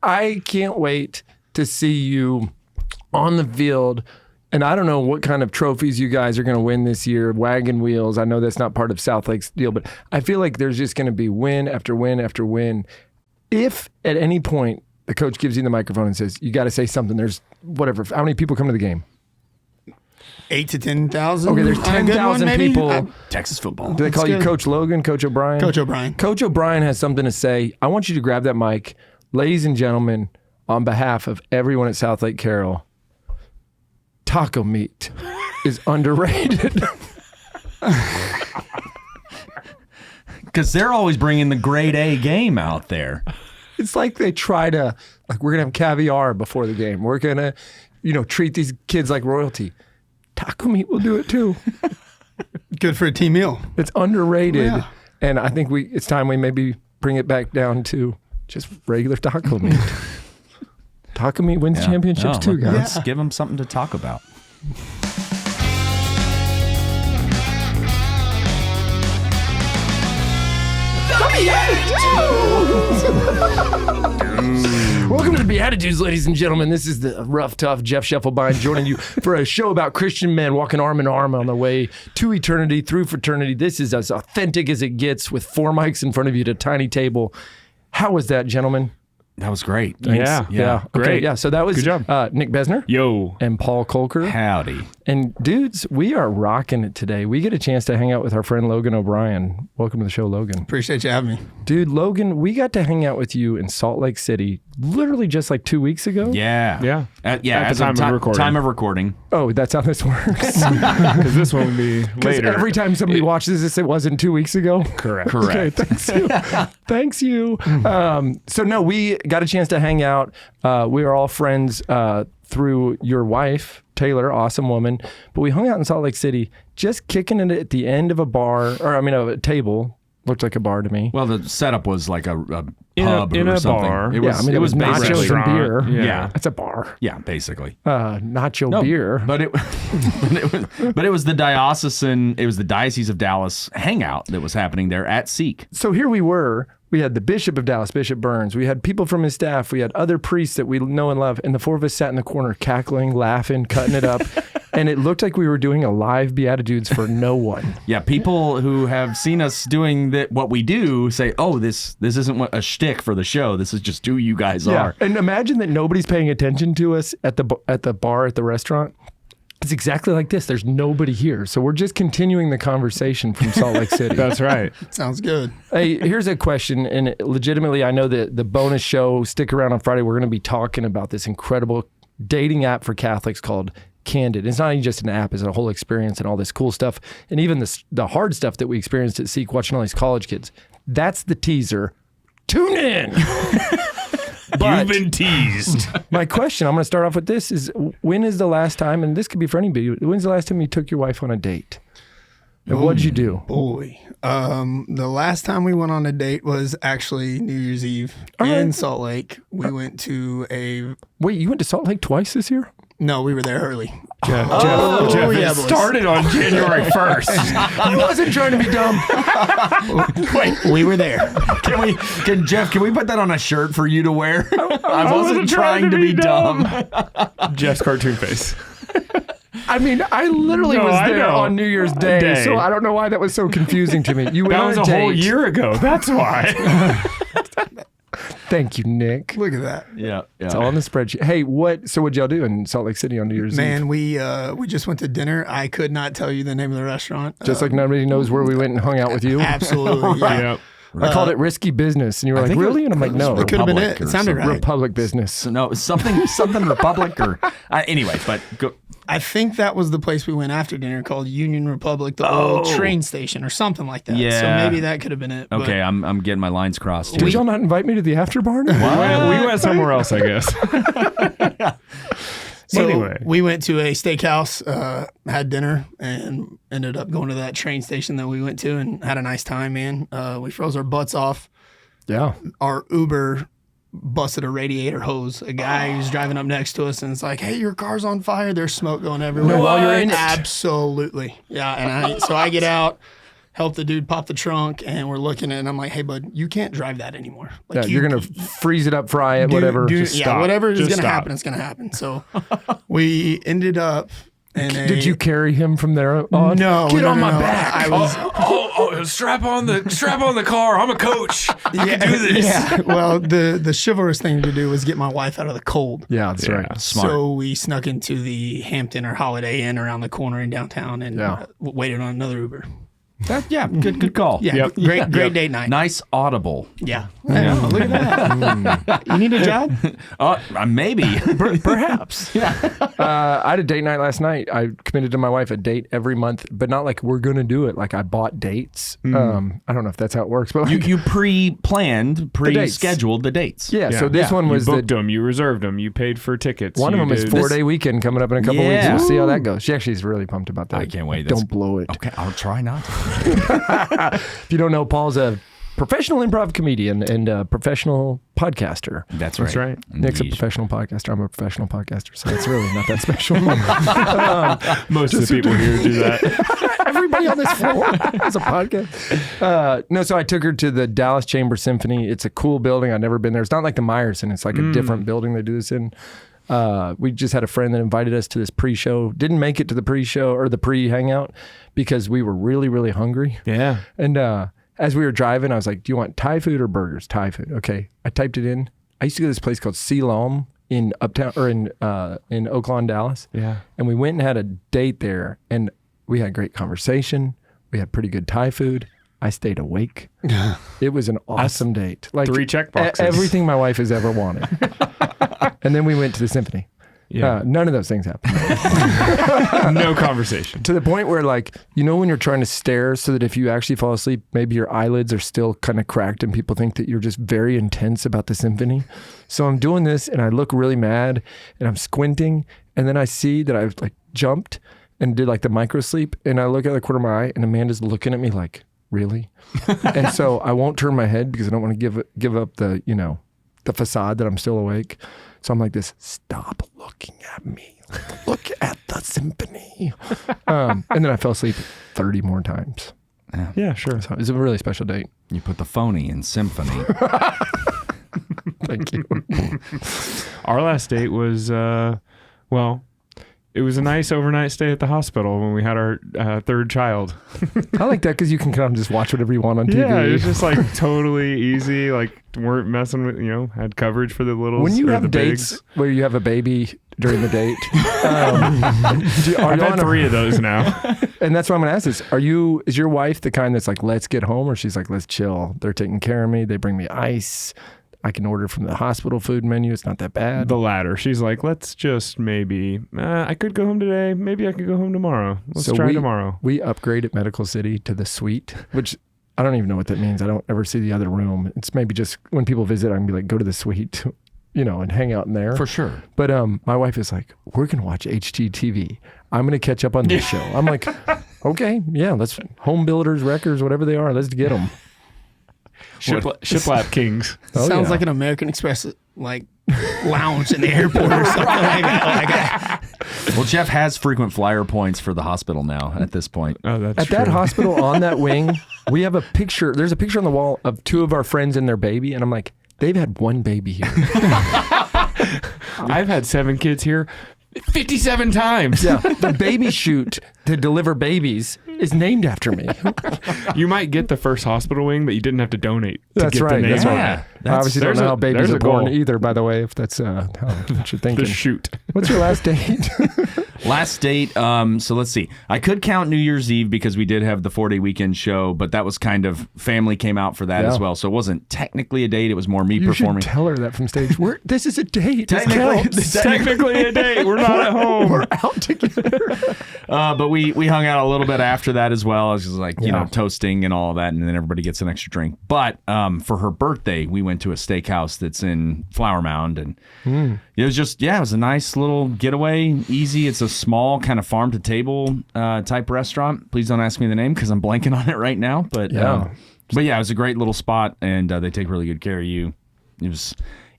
I can't wait to see you on the field. And I don't know what kind of trophies you guys are going to win this year. Wagon Wheels. I know that's not part of Southlake's deal, but I feel like there's just going to be win after win after win. If at any point the coach gives you the microphone and says, you got to say something, there's whatever. How many people come to the game? 8 to 10,000. Okay, there's 10,000 people. Texas football. Do they call you Coach Logan, Coach O'Brien? Coach O'Brien. Coach O'Brien has something to say. I want you to grab that mic. Ladies and gentlemen, on behalf of everyone at Southlake Carroll, taco meat is underrated. Because they're always bringing the grade A game out there. It's like they try to, like, we're going to have caviar before the game. We're going to, treat these kids like royalty. Taco meat will do it too. Good for a team meal. It's underrated. Yeah. And I think it's time we maybe bring it back down to just regular taco meat. Taco meat wins championships too, guys. Let's give them something to talk about. Welcome to the Beatitudes, ladies and gentlemen. This is the rough, tough Jeff Scheffelbein joining you for a show about Christian men walking arm in arm on the way to eternity, through fraternity. This is as authentic as it gets with 4 mics in front of you at a tiny table. How was that, gentlemen? That was great. Thanks. Yeah. Great. Okay, yeah, so that was good job. Nick Besner. Yo. And Paul Kolker. Howdy. And dudes, we are rocking it today. We get a chance to hang out with our friend Logan O'Brien. Welcome to the show, Logan. Appreciate you having me. Dude, Logan, we got to hang out with you in Salt Lake City literally just like 2 weeks ago. Yeah. Yeah. At the time of recording. Oh, that's how this works. Because this one will be later. Every time somebody watches this, it wasn't 2 weeks ago. Correct. Okay, thanks you. Thanks you. So no, we got a chance to hang out. We are all friends through your wife, Taylor, awesome woman. But we hung out in Salt Lake City, just kicking it at the end of a bar, a table. Looked like a bar to me. Well, the setup was like a pub in or a something. bar. It was nachos and beer. Yeah. That's a bar. Yeah, basically. Nacho beer. But it was the Diocese of Dallas hangout that was happening there at Seek. So here we were. We had the Bishop of Dallas, Bishop Burns. We had people from his staff. We had other priests that we know and love. And the 4 of us sat in the corner cackling, laughing, cutting it up. And it looked like we were doing a live BeatiDudes for no one. Yeah, people who have seen us doing what we do say, oh, this isn't a shtick for the show. This is just who you guys are. And imagine that nobody's paying attention to us at the bar, at the restaurant. It's exactly like this. There's nobody here. So we're just continuing the conversation from Salt Lake City. That's right. Sounds good. Hey, here's a question. And legitimately, I know that the bonus show, stick around on Friday, we're going to be talking about this incredible dating app for Catholics called Candid. It's not even just an app, it's a whole experience and all this cool stuff. And even the hard stuff that we experienced at Seek watching all these college kids. That's the teaser. Tune in. But you've been teased. My question, I'm going to start off with this, is when is the last time, and this could be for anybody, when's the last time you took your wife on a date? And what did you do? Boy. The last time we went on a date was actually New Year's Eve in Salt Lake. We went to a... Wait, you went to Salt Lake twice this year? No, we were there early. Jeff, it started on January 1st. I wasn't trying to be dumb. Wait, we were there. Can we put that on a shirt for you to wear? I wasn't trying to be dumb. Jeff's cartoon face. I mean, I literally was there on New Year's Day, so I don't know why that was so confusing to me. You went on a date. Whole year ago. That's why. Thank you, Nick. Look at that. Yeah. It's all on the spreadsheet. Hey, so what'd y'all do in Salt Lake City on New Year's Eve? Man, we just went to dinner. I could not tell you the name of the restaurant. Just like nobody knows where we went and hung out with you? Absolutely, yeah. Yep. I called it risky business, and you were like, really? And I'm like, no. It could have been it. It sounded right. Republic business. So no, something Republic or... anyway, but go... I think that was the place we went after dinner called Union Republic, the old train station or something like that. Yeah. So maybe that could have been it. Okay, I'm getting my lines crossed. Did y'all not invite me to the after bar? We went somewhere else, I guess. So anyway, we went to a steakhouse, had dinner, and ended up going to that train station that we went to and had a nice time, man. We froze our butts off. Yeah. Our Uber busted a radiator hose. A guy who's driving up next to us and it's like, hey, your car's on fire. There's smoke going everywhere. No, while you're in it. Absolutely. Yeah. And so I get out, help the dude pop the trunk, and we're looking at it, and I'm like, hey, bud, you can't drive that anymore. Like, You're going to freeze it up, fry it, whatever. Just stop. whatever is Just going to stop. happen, it's going to happen. So we ended up in a... Did you carry him from there on? No. Get on my no. back. I was... Strap on the car. I'm a coach. I can do this. Yeah. Well, the chivalrous thing to do was get my wife out of the cold. Yeah, that's right. Smart. So we snuck into the Hampton or Holiday Inn around the corner in downtown and waited on another Uber. Good call. Yeah, great date night. Nice audible. Yeah. Look at that. You need a job? Maybe. Perhaps. I had a date night last night. I committed to my wife a date every month, but not like we're going to do it. Like I bought dates. I don't know if that's how it works, but like, You pre-planned, pre-scheduled the dates. Yeah, so this one was you booked them, you reserved them, you paid for tickets. One of them is 4-day weekend coming up in a couple weeks. Yeah. We'll see how that goes. She actually is really pumped about that. I can't wait. Don't blow it. Okay, I'll try not to. If you don't know, Paul's a professional improv comedian and a professional podcaster. That's That's right. Nick's a professional podcaster. I'm a professional podcaster, so it's really not that special. Most of the people here do that. Everybody on this floor has a podcast. No, so I took her to the Dallas Chamber Symphony. It's a cool building. I've never been there. It's not like the Meyerson. It's like a different building they do this in. We just had a friend that invited us to this pre-show. Didn't make it to the pre-show or the pre-hangout because we were really, really hungry. Yeah. And as we were driving, I was like, do you want Thai food or burgers? Thai food. Okay. I typed it in. I used to go to this place called Siloam in Uptown or in Oaklawn, Dallas. Yeah. And we went and had a date there, and we had great conversation. We had pretty good Thai food. I stayed awake. It was an awesome date. Like 3 check boxes. Everything my wife has ever wanted. And then we went to the symphony. Yeah. None of those things happened. No conversation. To the point where, like, you know when you're trying to stare so that if you actually fall asleep, maybe your eyelids are still kind of cracked and people think that you're just very intense about the symphony. So I'm doing this and I look really mad and I'm squinting, and then I see that I've like jumped and did like the micro sleep, and I look out the corner of my eye and Amanda's looking at me like, really? And so I won't turn my head because I don't want to give up the, you know, the facade that I'm still awake. So I'm like this, stop looking at me. Look at the symphony. And then I fell asleep 30 more times. Yeah, sure. So it was a really special date. You put the phony in symphony. Thank you. Our last date was, it was a nice overnight stay at the hospital when we had our third child. I like that because you can kind of just watch whatever you want on TV. Yeah, it was just like totally easy. Like weren't messing with, had coverage for the littles. When you or have the dates bigs. where you have a baby during the date, I've had 3 of those now. And that's why I'm going to ask this. Is your wife the kind that's like, let's get home, or she's like, let's chill? They're taking care of me. They bring me ice. I can order from the hospital food menu. It's not that bad. The latter. She's like, let's just maybe, I could go home today. Maybe I could go home tomorrow. Let's try tomorrow. We upgrade at Medical City to the suite, which I don't even know what that means. I don't ever see the other room. It's maybe just when people visit, I can be like, go to the suite, and hang out in there. For sure. But my wife is like, we're going to watch HGTV. I'm going to catch up on this show. I'm like, okay, yeah, let's home builders, wreckers, whatever they are. Let's get them. Shiplap Kings. Oh, Sounds yeah. like an American Express like lounge in the airport or something like that. Well, Jeff has frequent flyer points for the hospital now at this point. Oh, that's At true. that hospital on that wing, we have a picture. There's a picture on the wall of 2 of our friends and their baby. And I'm like, they've had 1 baby here. I've had 7 kids here 57 times. Yeah. The baby chute to deliver babies is named after me. You might get the first hospital wing, but you didn't have to donate. That's to get right. The name That's on right. it. I obviously don't there's know a- how babies there's are a born goal. either, by the way, if that's what you're thinking. The shoot. What's your last date? Last date, so let's see. I could count New Year's Eve because we did have the 4-day weekend show, but that was kind of, family came out for that Yeah. as well. So it wasn't technically a date. It was more me You performing. should tell her that from stage. This is a date. This Technically- counts. this- Technically a date. We're not at home. We're out together. But we hung out a little bit after that as well. I was just like, Yeah. toasting and all of that, and then everybody gets an extra drink. But for her birthday, we went to a steakhouse that's in Flower Mound, and it was just, it was a nice little getaway, easy. It's a small kind of farm to table type restaurant. Please don't ask me the name because I'm blanking on it right now. But Yeah. it was a great little spot, and they take really good care of you. It was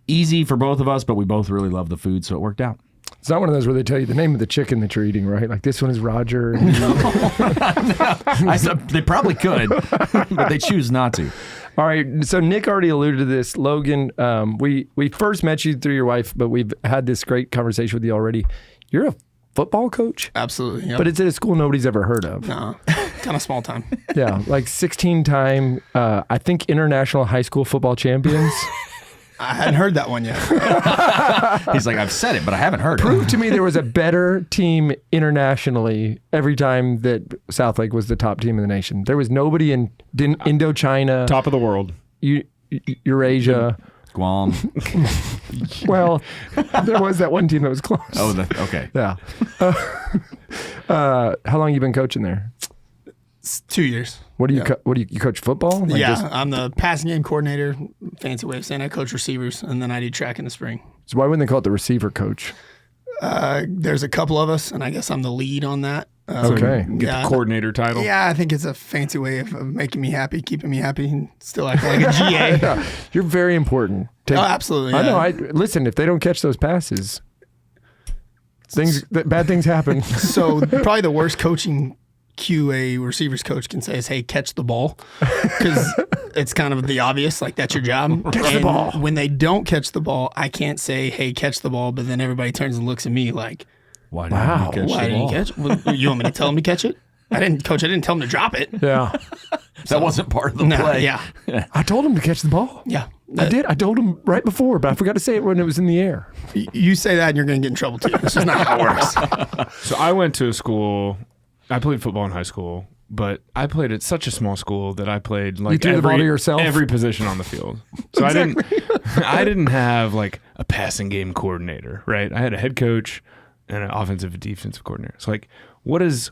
easy for both of us, but we both really loved the food, so it worked out. It's not one of those where they tell you the name of the chicken that you're eating, right? Like this one is Roger. I said they probably could, but they choose not to. All right. So Nick already alluded to this. Logan, we first met you through your wife, but we've had this great conversation with you already. You're a football coach? Absolutely. Yep. But it's at a school nobody's ever heard of. No, kind of small time. Yeah. Like 16-time, I think, international high school football champions. I hadn't heard that one yet. He's like, I've said it, but I haven't heard it. Prove to me there was a better team internationally every time that Southlake was the top team in the nation. There was nobody in Indochina, Top of the world. Eurasia. Guam. Well, there was that one team that was close. Oh, okay. Yeah. How long you been coaching there? It's 2 years. What do you you coach football? Like Yeah, I'm the passing game coordinator. Fancy way of saying I coach receivers, and then I do track in the spring. So why wouldn't they call it the receiver coach? There's a couple of us, and I guess I'm the lead on that. Okay. Get Yeah. the coordinator title. Yeah, I think it's a fancy way of making me happy, keeping me happy, and still act like a GA. Yeah, you're very important. Oh, absolutely. I Yeah. know. Listen, if they don't catch those passes, bad things happen. So probably the worst coaching cue a receivers coach can say is, "Hey, catch the ball," because it's kind of the obvious, like that's your job. Catch the ball. When they don't catch the ball, I can't say, "Hey, catch the ball," but then everybody turns and looks at me like, Why Wow. didn't you catch "Why the didn't you ball? catch it? Well, you want me to tell him to catch it? I didn't, coach. I didn't tell him to drop it." Yeah. That wasn't part of the No, play. yeah, I told him to catch the ball. yeah. I did. I told him right before, but I forgot to say it when it was in the air. You say that, and you're going to get in trouble too. This is not how it works. So I went to a school. I played football in high school, but I played at such a small school that I played like threw the ball to yourself? every position on the field. So I didn't have like a passing game coordinator, right? I had a head coach and an offensive and defensive coordinator. So like, what is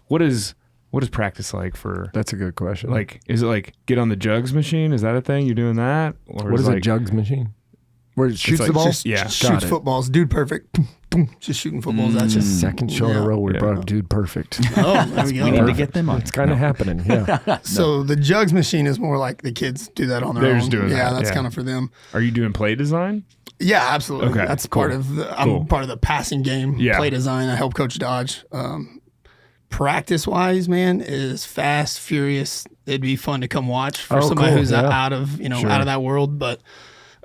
practice like for? That's a good question. Like, is it like get on the jugs machine? Is that a thing? You're doing that? Or what is like, a jugs machine? Where it shoots like the ball? just- yeah. Got Shoots it. footballs, dude. Perfect. Boom, boom, just shooting footballs at you. Second show in a row we brought up dude perfect. Oh, there we go. We need to get them on. It's kind of happening. Yeah. So the jugs machine is more like the kids do that on their They're own. just doing yeah, that, that's yeah. kind of for them. Are you doing play design? Yeah, absolutely. Okay, That's cool. part of the. I'm Cool. part of the passing game, Yeah. play design. I help Coach Dodge. Practice wise, man, is fast, furious. It'd be fun to come watch for Oh, somebody cool, who's yeah. out of out of that world. But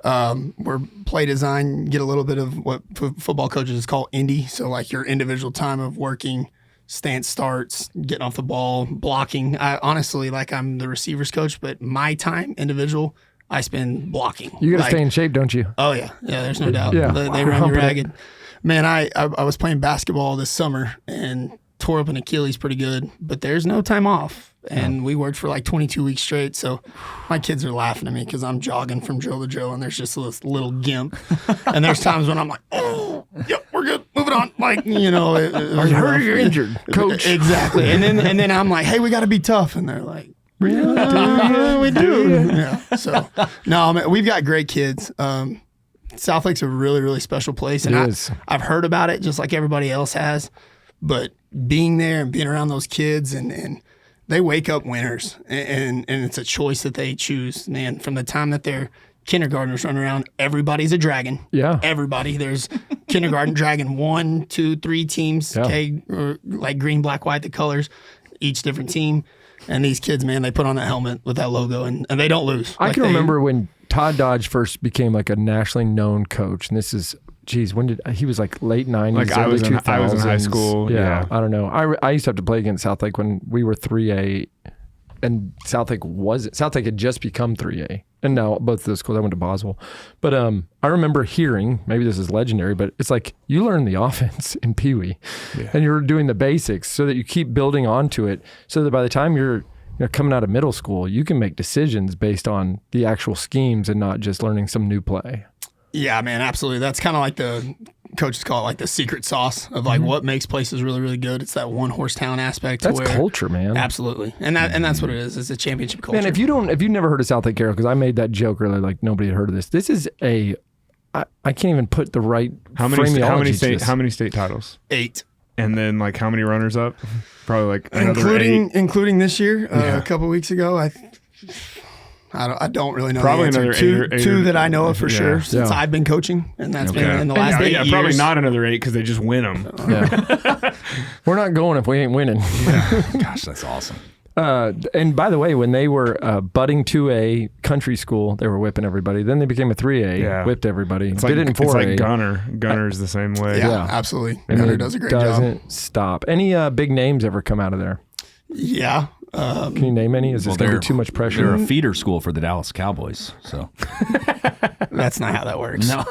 we're play design. Get a little bit of what football coaches call indie. So like your individual time of working, stance starts, getting off the ball, blocking. I honestly, like, I'm the receivers coach, but my time individual, I spend blocking. You got to Like, stay in shape, don't you? Oh yeah, there's no doubt. Yeah. They We're run you humping it. ragged. Man, I was playing basketball this summer and tore up an Achilles pretty good, but there's no time off. And we worked for like 22 weeks straight. So my kids are laughing at me because I'm jogging from drill to drill and there's just this little gimp. And there's times when I'm like, oh, yep, we're good. Moving on. Like, it was Hurt or rough. you're injured, coach. Exactly. And then I'm like, hey, we got to be tough. And they're like, yeah, we do. Yeah. So, no, man, we've got great kids. Southlake's a really, really special place. And It is. I've heard about it just like everybody else has. But being there and being around those kids and they wake up winners and it's a choice that they choose. Man, from the time that they're kindergartners running around, everybody's a dragon. Yeah. Everybody. There's kindergarten dragon 1, 2, 3 teams. Yeah. Okay. Or like green, black, white, the colors, each different team. And these kids, man, they put on that helmet with that logo and they don't lose. I Like, can they- remember when Todd Dodge first became like a nationally known coach, and this is, geez, when did he was like late 90s, Like I early was in high 2000s. school. Yeah, I don't know. I used to have to play against Southlake when we were 3A, and Southlake had just become 3A, and now both of those schools. I went to Boswell, but I remember hearing, maybe this is legendary, but it's like you learn the offense in Pee Wee, and you're doing the basics so that you keep building onto it, so that by the time you're coming out of middle school, you can make decisions based on the actual schemes and not just learning some new play. Yeah, man, absolutely. That's kind of like the coaches call it like the secret sauce of like what makes places really, really good. It's that one horse town aspect. That's where, culture, man. Absolutely, and that's what it is. It's a championship culture. Man, if you've never heard of Southlake Carroll, because I made that joke earlier, like nobody had heard of this. This is I can't even put the right phraseology to this. How many state titles? 8, And then like how many runners up? Probably like another 8. including this year. A couple weeks ago, I don't really know Probably the answer. another eight or Two that I know of for yeah. sure since Yeah. I've been coaching, and that's been in the last Yeah, 8 years. probably not another 8 because they just win them. Yeah. We're not going if we ain't winning. Gosh, that's awesome. And by the way, when they were budding 2A country school, they were whipping everybody. Then they became a 3A, Yeah. whipped everybody. It's Did it in 4A. It's like Gunner. Gunner's the same way. Yeah, absolutely. And Gunner it does a great job. doesn't stop. Any big names ever come out of there? Yeah. Can you name any? Is this going to be too much They're pressure? a feeder school for the Dallas Cowboys. So That's not how that works. no,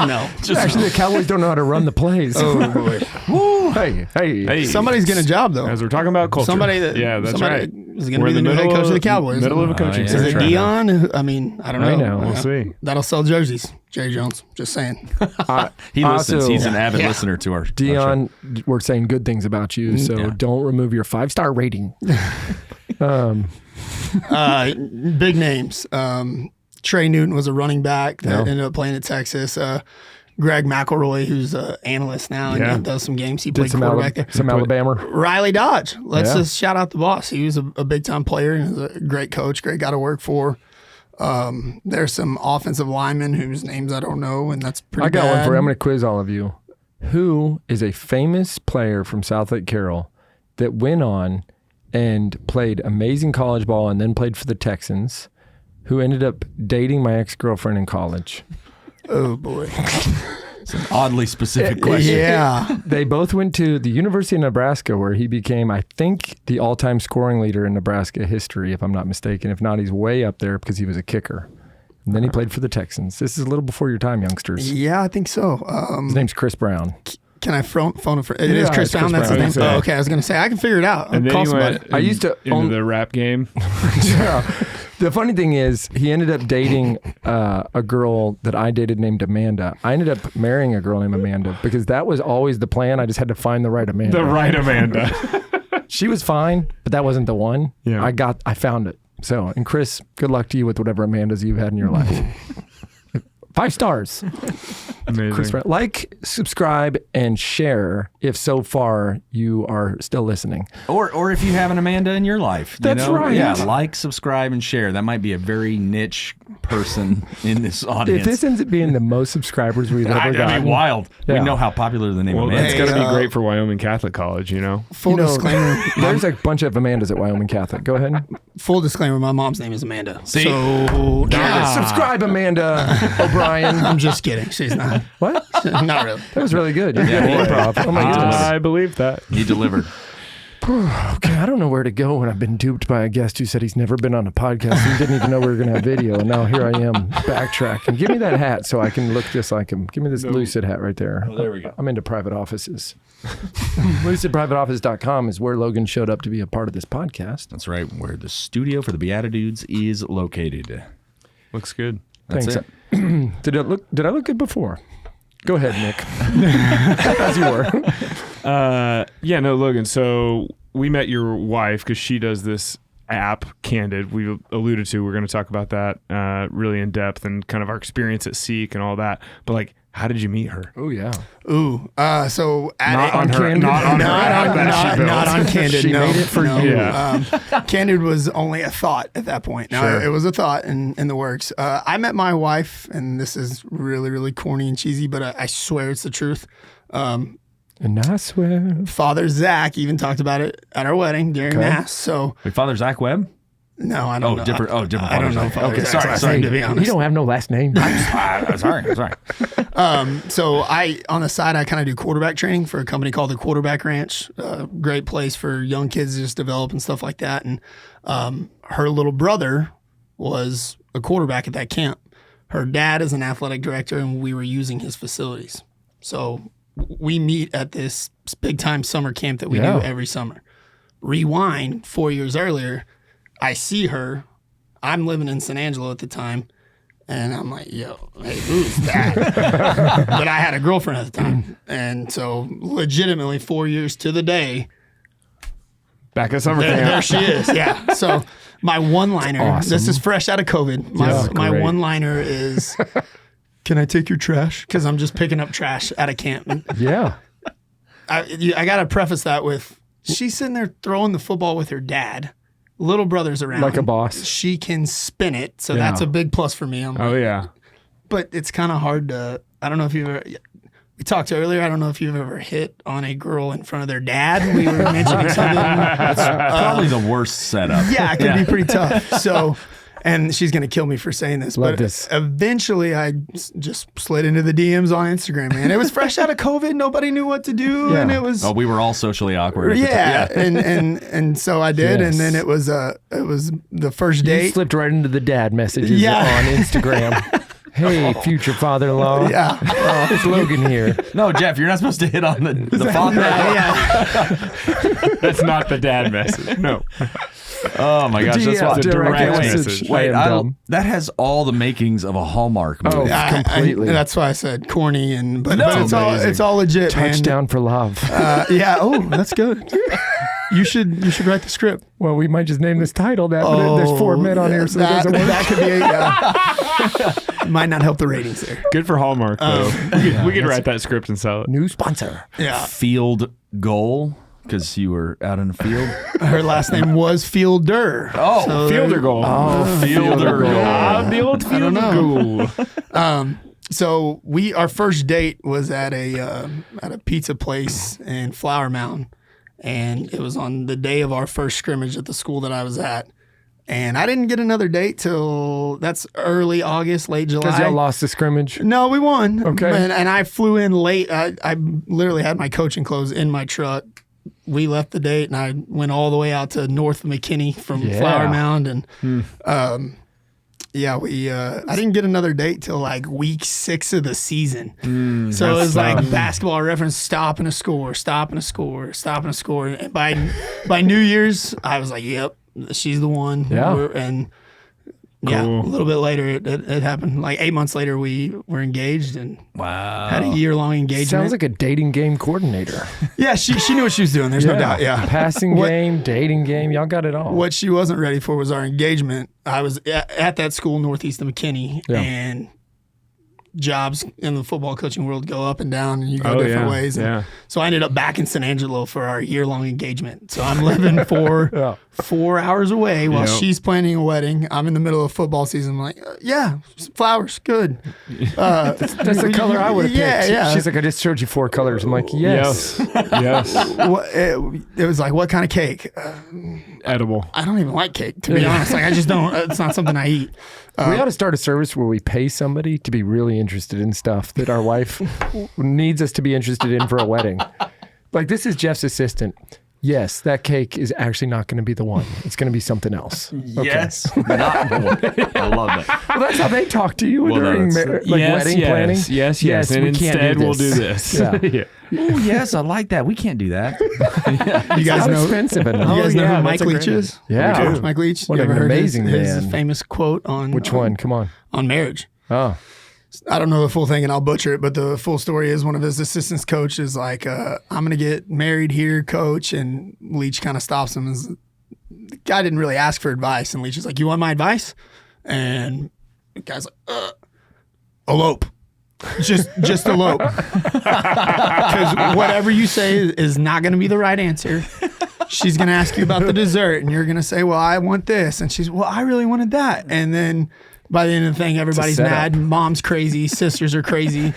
No. Actually, the Cowboys don't know how to run the plays. Oh, boy. Woo, hey. Somebody's getting a job, though. As we're talking about culture. Somebody that that's somebody right. is going to be the new head coach of the Cowboys. Middle of a coaching yeah. Is search it right now. Dion? I mean, I don't know. I know. We'll see. That'll sell jerseys. Jerry Jones. Just saying. he listens. Also- He's an avid Yeah. listener to our show. Dion, we're saying good things about you, so Yeah. don't remove your 5-star rating. Big names. Trey Newton was a running back that Yeah. ended up playing at Texas. Greg McElroy, who's an analyst now and Yeah. does some games. He Did played some, quarterback there. some Alabama. Riley Dodge. Let's Yeah. just shout out the boss. He was a big time player and was a great coach, great guy to work for. There's some offensive linemen whose names I don't know, and that's pretty I got bad. one for you. I'm going to quiz all of you. Who is a famous player from Southlake Carroll that went on and played amazing college ball and then played for the Texans, who ended up dating my ex-girlfriend in college? Oh, boy. It's an oddly specific question. Yeah. They both went to the University of Nebraska, where he became, I think, the all-time scoring leader in Nebraska history, if I'm not mistaken. If not, he's way up there because he was a kicker. And then he played for the Texans. This is a little before your time, youngsters. Yeah, I think so. His name's Chris Brown. Can I phone a friend? It Yeah, is Chris it's Brown. Chris That's Brown. his name. Okay. Oh, okay. I was going to say, I can figure it out. And then Call you somebody. went I used to into own- the rap game. Yeah. The funny thing is, he ended up dating a girl that I dated named Amanda. I ended up marrying a girl named Amanda because that was always the plan. I just had to find the right Amanda. The right Amanda. She was fine, but that wasn't the one. Yeah. I found it. So, and Chris, good luck to you with whatever Amandas you've had in your life. 5 stars. Amazing. Chris Brown. Like, subscribe, and share if so far you are still listening. Or if you have an Amanda in your life. That's you know? right. Yeah, like, subscribe, and share. That might be a very niche person in this audience. If this ends up being the most subscribers we've ever I gotten. mean, wild. Yeah. We know how popular the name Well, Amanda it's is. got to be Hey, great for Wyoming Catholic College, you know? Full You know, disclaimer. There's a bunch of Amandas at Wyoming Catholic. Go ahead. Full disclaimer. My mom's name is Amanda. See? So Subscribe, Amanda O'Brien. I'm just kidding. She's not. What? Not really. That was really good. You're good at improv. Oh my goodness. I believe that. He delivered. Okay, I don't know where to go when I've been duped by a guest who said he's never been on a podcast and didn't even know we were going to have video. And now here I am backtracking. Give me that hat so I can look just like him. Give me this lucid hat right there. Oh, there we go. I'm into private offices. LucidPrivateOffice.com is where Logan showed up to be a part of this podcast. That's right, where the studio for the Beatitudes is located. Looks good. That's Thanks. it. Did I look good before? Go ahead, Nick. As you were. Yeah, no, Logan. So we met your wife because she does this app, Candid. We alluded to. We're going to talk about that really in depth and kind of our experience at Seek and all that. But like, how did you meet her? Oh, yeah. Ooh. So at Not on her. Candid? Not on her. app that she built. not on Candid. She no, made it for no. you. Yeah. Candid was only a thought at that point. Now, Sure. it was a thought in the works. I met my wife, and this is really, really corny and cheesy, but I swear it's the truth. And I swear. Father Zach even talked about it at our wedding during Okay. Mass. So, Wait, Father Zach Webb? no, I don't know. Different. Different. I don't Father know. Zach. Father Okay, Zach's sorry. last Sorry. name, to be You honest. don't have no last name. Sorry. So on the side, I kind of do quarterback training for a company called the Quarterback Ranch. Great place for young kids to just develop and stuff like that. And her little brother was a quarterback at that camp. Her dad is an athletic director, and we were using his facilities. So we meet at this big time summer camp that we Yeah. do every summer. Rewind 4 years earlier, I see her. I'm living in San Angelo at the time. And I'm like, yo, hey, who's that? But I had a girlfriend at the time. And so legitimately 4 years to the day, Back at summer there camp. she is. Yeah. So my one-liner, awesome. this is fresh out of COVID. My great. one-liner is, can I take your trash? Because I'm just picking up trash at a camp. And Yeah. I got to preface that with, she's sitting there throwing the football with her dad. little brother's around. Like a boss. She can spin it. So that's a big plus for me. Oh, yeah. But it's kind of hard to, I don't know if you've ever, we talked earlier, I don't know if you've ever hit on a girl in front of their dad. We were mentioning something. That's probably the worst setup. Yeah, it could be pretty tough. So, and she's going to kill me for saying this, Love but this. eventually I just slid into the DMs on Instagram, man. It was fresh out of COVID. Nobody knew what to do. Yeah. And it was, We were all socially awkward. yeah. And so I did. Yes. And then it was the first You date. slipped right into the dad messages Yeah. on Instagram. Hey, future father-in-law. Yeah. It's Logan here. No, Jeff, you're not supposed to hit on the father. Yeah. That's not the dad message. No. Oh my gosh, that's Yeah, why. direct Wait, message. wait, I am dumb. that has all the makings of a Hallmark movie. Oh, completely. That's why I said corny but No. it's all legit, man. Touchdown for love. Yeah. Oh, that's good. You should write the script. Well, we might just name this title that, but there's 4 men on here, so that doesn't work. That could be might not help the ratings there. Good for Hallmark, though. We could write that script and sell it. New sponsor. Yeah. Field goal, because you were out in the field. Her last name was Fielder. Oh, So Fielder goal. Oh, Fielder goal. The old fielder goal. So our first date was at a pizza place in Flower Mound, and it was on the day of our first scrimmage at the school that I was at. And I didn't get another date till that's early August, late July. Because y'all lost the scrimmage. No, we won. Okay. And I flew in late. I literally had my coaching clothes in my truck. We left the date, and I went all the way out to north of McKinney from Yeah. Flower Mound. And I didn't get another date till like week 6 of the season. So it was like Basketball Reference, stop and a score, stop and a score, stop and a score. And by New Year's, I was like, yep, she's the one. Yeah. And Cool. a little bit later, it happened. Like 8 months later, we were engaged and Wow. had a year-long engagement. Sounds like a dating game coordinator. Yeah, she knew what she was doing. There's no doubt. Yeah. Passing game, dating game, y'all got it all. What she wasn't ready for was our engagement. I was at that school northeast of McKinney, Yeah. and jobs in the football coaching world go up and down, and you go Oh, different yeah. ways. And Yeah. so I ended up back in San Angelo for our year-long engagement. So I'm living for Yeah. 4 hours away while Yep. she's planning a wedding. I'm in the middle of football season. I'm like, yeah, flowers, good. That's the color I would have Yeah, picked. yeah. She's like, I just showed you 4 colors. I'm like, yes. Yes. It was like, what kind of cake? Edible. I don't even like cake, to be honest. Like, I just don't. It's not something I eat. We ought to start a service where we pay somebody to be really interested in stuff that our wife needs us to be interested in for a wedding. Like, this is Jeff's assistant. Yes, that cake is actually not going to be the one. It's going to be something else. Okay. Yes. Not the one. I love that. Well, that's how they talk to you Well, during that's- wedding planning. Yes. And we can't instead, we'll do this. Yeah. Oh, yes, I like that. We can't do that. You guys Not know. expensive You enough. guys know yeah, who that's Mike a great Leach is? Yeah. Coach Mike Leach. What You an ever heard amazing his man. famous quote on Which one? Come on. on marriage? Oh. I don't know the full thing, and I'll butcher it, but the full story is one of his assistants coach is like, I'm going to get married here, coach, and Leach kind of stops him. The guy didn't really ask for advice, and Leach is like, you want my advice? And the guy's like, elope. Just elope. Because whatever you say is not going to be the right answer. She's going to ask you about the dessert, and you're going to say, well, I want this. And she's, well, I really wanted that. And then by the end of the thing, everybody's setup. mad. Mom's crazy. Sisters are crazy.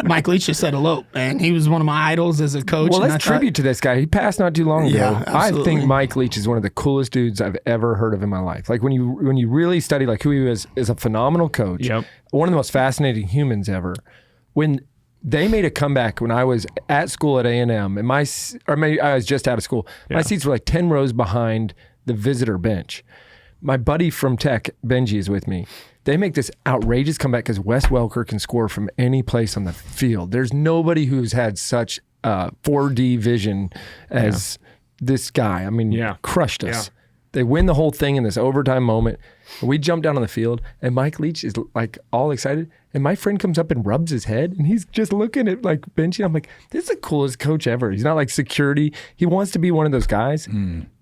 Mike Leach just said elope, and he was one of my idols as a coach. Well, and let's I thought- tribute to this guy. He passed not too long ago. Yeah, I absolutely. think Mike Leach is one of the coolest dudes I've ever heard of in my life. Like when you really study like who he was, is a phenomenal coach. Yep. One of the most fascinating humans ever. When they made a comeback when I was at school at A&M, and maybe I was just out of school. My seats were like 10 rows behind the visitor bench. My buddy from Tech, Benji, is with me. They make this outrageous comeback because Wes Welker can score from any place on the field. There's nobody who's had such 4D vision as this guy. I mean, crushed us. Yeah. They win the whole thing in this overtime moment. We jump down on the field, and Mike Leach is like all excited. And my friend comes up and rubs his head, and he's just looking at like Benji. I'm like, this is the coolest coach ever. He's not like security. He wants to be one of those guys.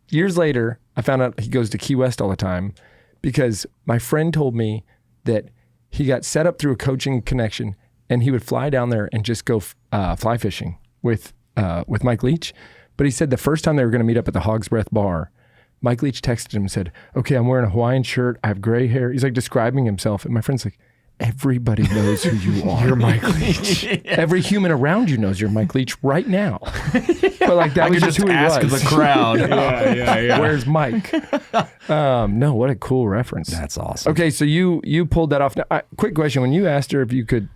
Years later, I found out he goes to Key West all the time because my friend told me that he got set up through a coaching connection, and he would fly down there and just go fly fishing with Mike Leach. But he said the first time they were going to meet up at the Hog's Breath Bar, Mike Leach texted him and said, okay, I'm wearing a Hawaiian shirt. I have gray hair. He's like describing himself. And my friend's like, everybody knows who you are. You're Mike Leach. Every human around you knows you're Mike Leach right now. But like that was just who he ask was. the crowd. Yeah. Where's Mike? No, what a cool reference. That's awesome. Okay, so you pulled that off. Now, quick question: when you asked her if you could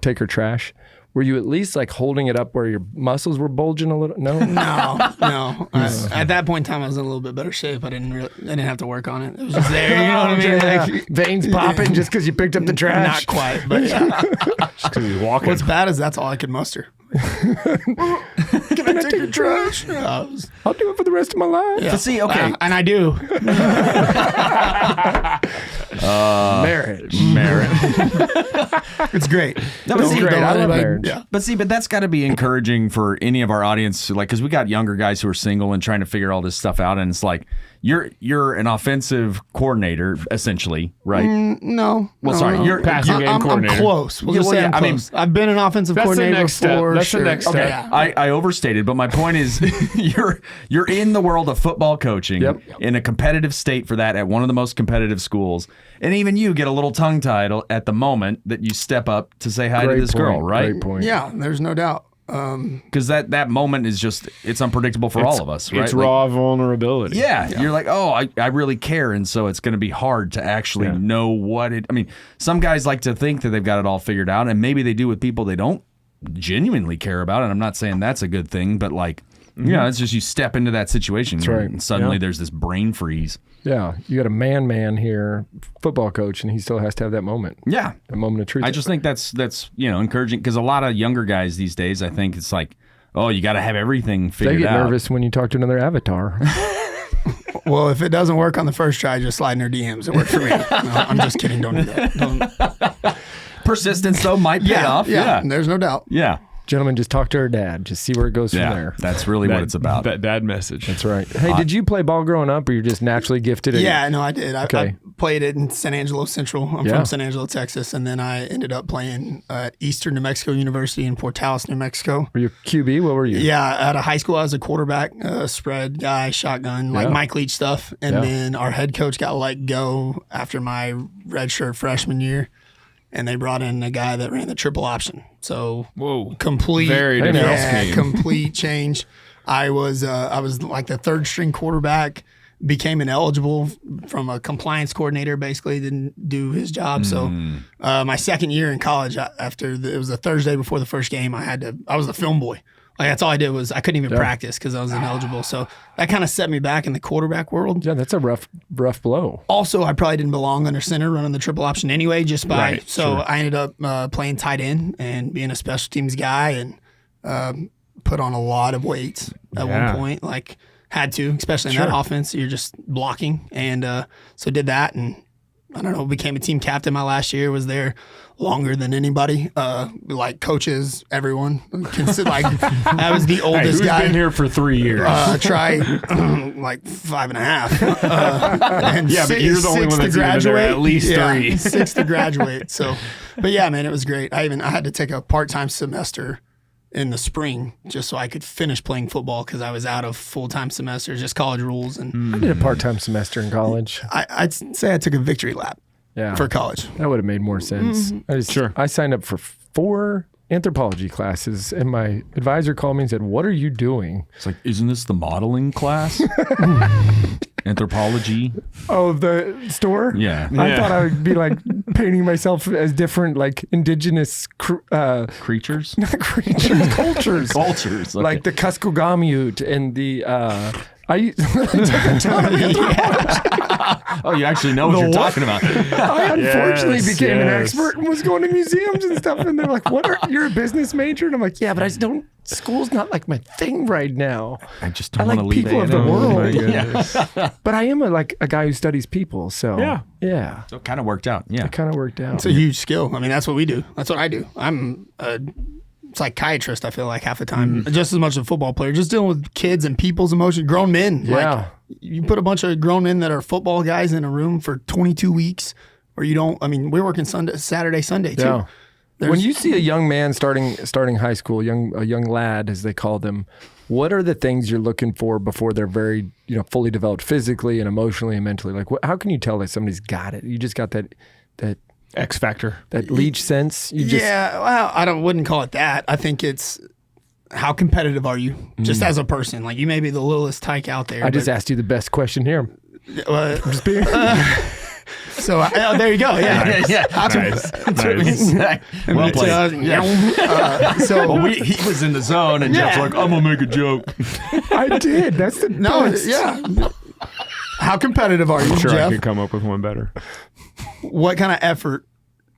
take her trash, were you at least like holding it up where your muscles were bulging a little? No, No. At that point in time, I was in a little bit better shape. I didn't have to work on it. It was just there. You know what I mean? Yeah. Like, Veins popping just because you picked up the trash. not quite, but yeah. Just because he's walking. What's bad is that's all I could muster. Can I take your trash? Yeah, I'll do it for the rest of my life. yeah. But see, okay. And I do. Marriage. It's great. That was Don't great. let I love anybody- marriage. Yeah. But that's got to be encouraging for any of our audience, like, because we got younger guys who are single and trying to figure all this stuff out, and it's like you're an offensive coordinator essentially, right? No. Well, no, sorry, no. you're passing game I'm coordinator. close. We'll Yeah, just well, say yeah, I'm I mean, close. I've been an offensive That's the coordinator next step. before. That's the sure. next Okay, step. yeah. I overstated, but my point is you're in the world of football coaching in a competitive state for that at one of the most competitive schools. And even you get a little tongue-tied at the moment that you step up to say hi to this girl, right? Great point. Yeah, there's no doubt. Because that moment is just, it's unpredictable for all of us, right? It's Like, raw vulnerability. yeah, you're like, oh, I really care. And so it's going to be hard to actually know what it, I mean, some guys like to think that they've got it all figured out, and maybe they do with people they don't genuinely care about. And I'm not saying that's a good thing, but like, it's just you step into that situation right. and suddenly Yeah. there's this brain freeze. Yeah, you got a man here, football coach, and he still has to have that moment. Yeah. A moment of truth. I just think that's encouraging, because a lot of younger guys these days, I think it's like, oh, you got to have everything they figured get out. nervous when you talk to another avatar. Well, if it doesn't work on the first try, just slide in her DMs. It worked for me. No, I'm just kidding. Don't do that. Don't. Persistence though might pay off. Yeah, there's no doubt. Yeah. Gentlemen, just talk to her dad. Just see where it goes from there. That's really what it's about. That dad message. That's right. Hey, did you play ball growing up, or you're just naturally gifted? Yeah, no, I did. I Okay. played it in San Angelo Central. I'm Yeah. from San Angelo, Texas, and then I ended up playing at Eastern New Mexico University in Portales, New Mexico. Were you QB? What were you? Yeah, out of high school, I was a quarterback, spread guy, shotgun, like Yeah. Mike Leach stuff. And Yeah. then our head coach got let go after my redshirt freshman year, and they brought in a guy that ran the triple option. So Whoa. complete, Very different scheme. complete change. I was like the third string quarterback. Became ineligible from a compliance coordinator. Basically, didn't do his job. So my second year in college, it was a Thursday before the first game. I was the film boy. Like that's all I did was I couldn't even practice because I was ineligible. So that kind of set me back in the quarterback world. Yeah, that's a rough blow. Also, I probably didn't belong under center running the triple option anyway. Right, I ended up playing tight end and being a special teams guy and put on a lot of weights at one point. Like had to, especially in that offense. You're just blocking, and so did that, and I don't know. Became a team captain my last year. Was there longer than anybody. Like coaches, everyone. Like I was the oldest Who's guy. been here for 3 years? Try like 5.5. And Yeah, but you're the only six one to that's even been there at least 3. 6 to graduate. So, but yeah, man, it was great. I had to take a part-time semester in the spring just so I could finish playing football because I was out of full-time semesters, just college rules. And I did a part-time semester in college. I'd say I took a victory lap for college. That would have made more sense. I signed up for 4 anthropology classes, and my advisor called me and said, "What are you doing?" It's like, isn't this the modeling class? Anthropology. Oh, the store? Yeah. I thought I would be like painting myself as different, like indigenous Creatures. not creatures, cultures. Cultures. Okay. Like the Kuskogamute and the I Oh, you actually know what you're talking about. I unfortunately became an yes. expert and was going to museums and stuff, and they're like, you're a business major? And I'm like, yeah, but I just don't, school's not like my thing right now. I just I don't like want to leave people of the A&M. world. Yeah. But I am a guy who studies people, so yeah. So it kind of worked out. Yeah. It kind of worked out. It's a huge skill. I mean, that's what we do. That's what I do. I'm a psychiatrist, I feel like, half the time. Just as much as a football player. Just dealing with kids and people's emotions. Grown men. Yeah. Like, you put a bunch of grown men that are football guys in a room for 22 weeks, or you don't. I mean, we're working Saturday, Sunday, too. Yeah. When you see a young man starting high school, a young lad, as they call them, What are the things you're looking for before they're very, fully developed physically and emotionally and mentally? Like, how can you tell that somebody's got it? You just got that X factor, that Leach sense. Well, I wouldn't call it that. I think it's how competitive are you, just as a person? Like, you may be the littlest tyke out there. I just asked you the best question here. I'm just being. So there you go. Yeah, yeah. Nice. Well played. He was in the zone, and Jeff's like, "I'm gonna make a joke." I did. That's the best. Yeah. How competitive are you, I'm sure Jeff? I could come up with one better. What kind of effort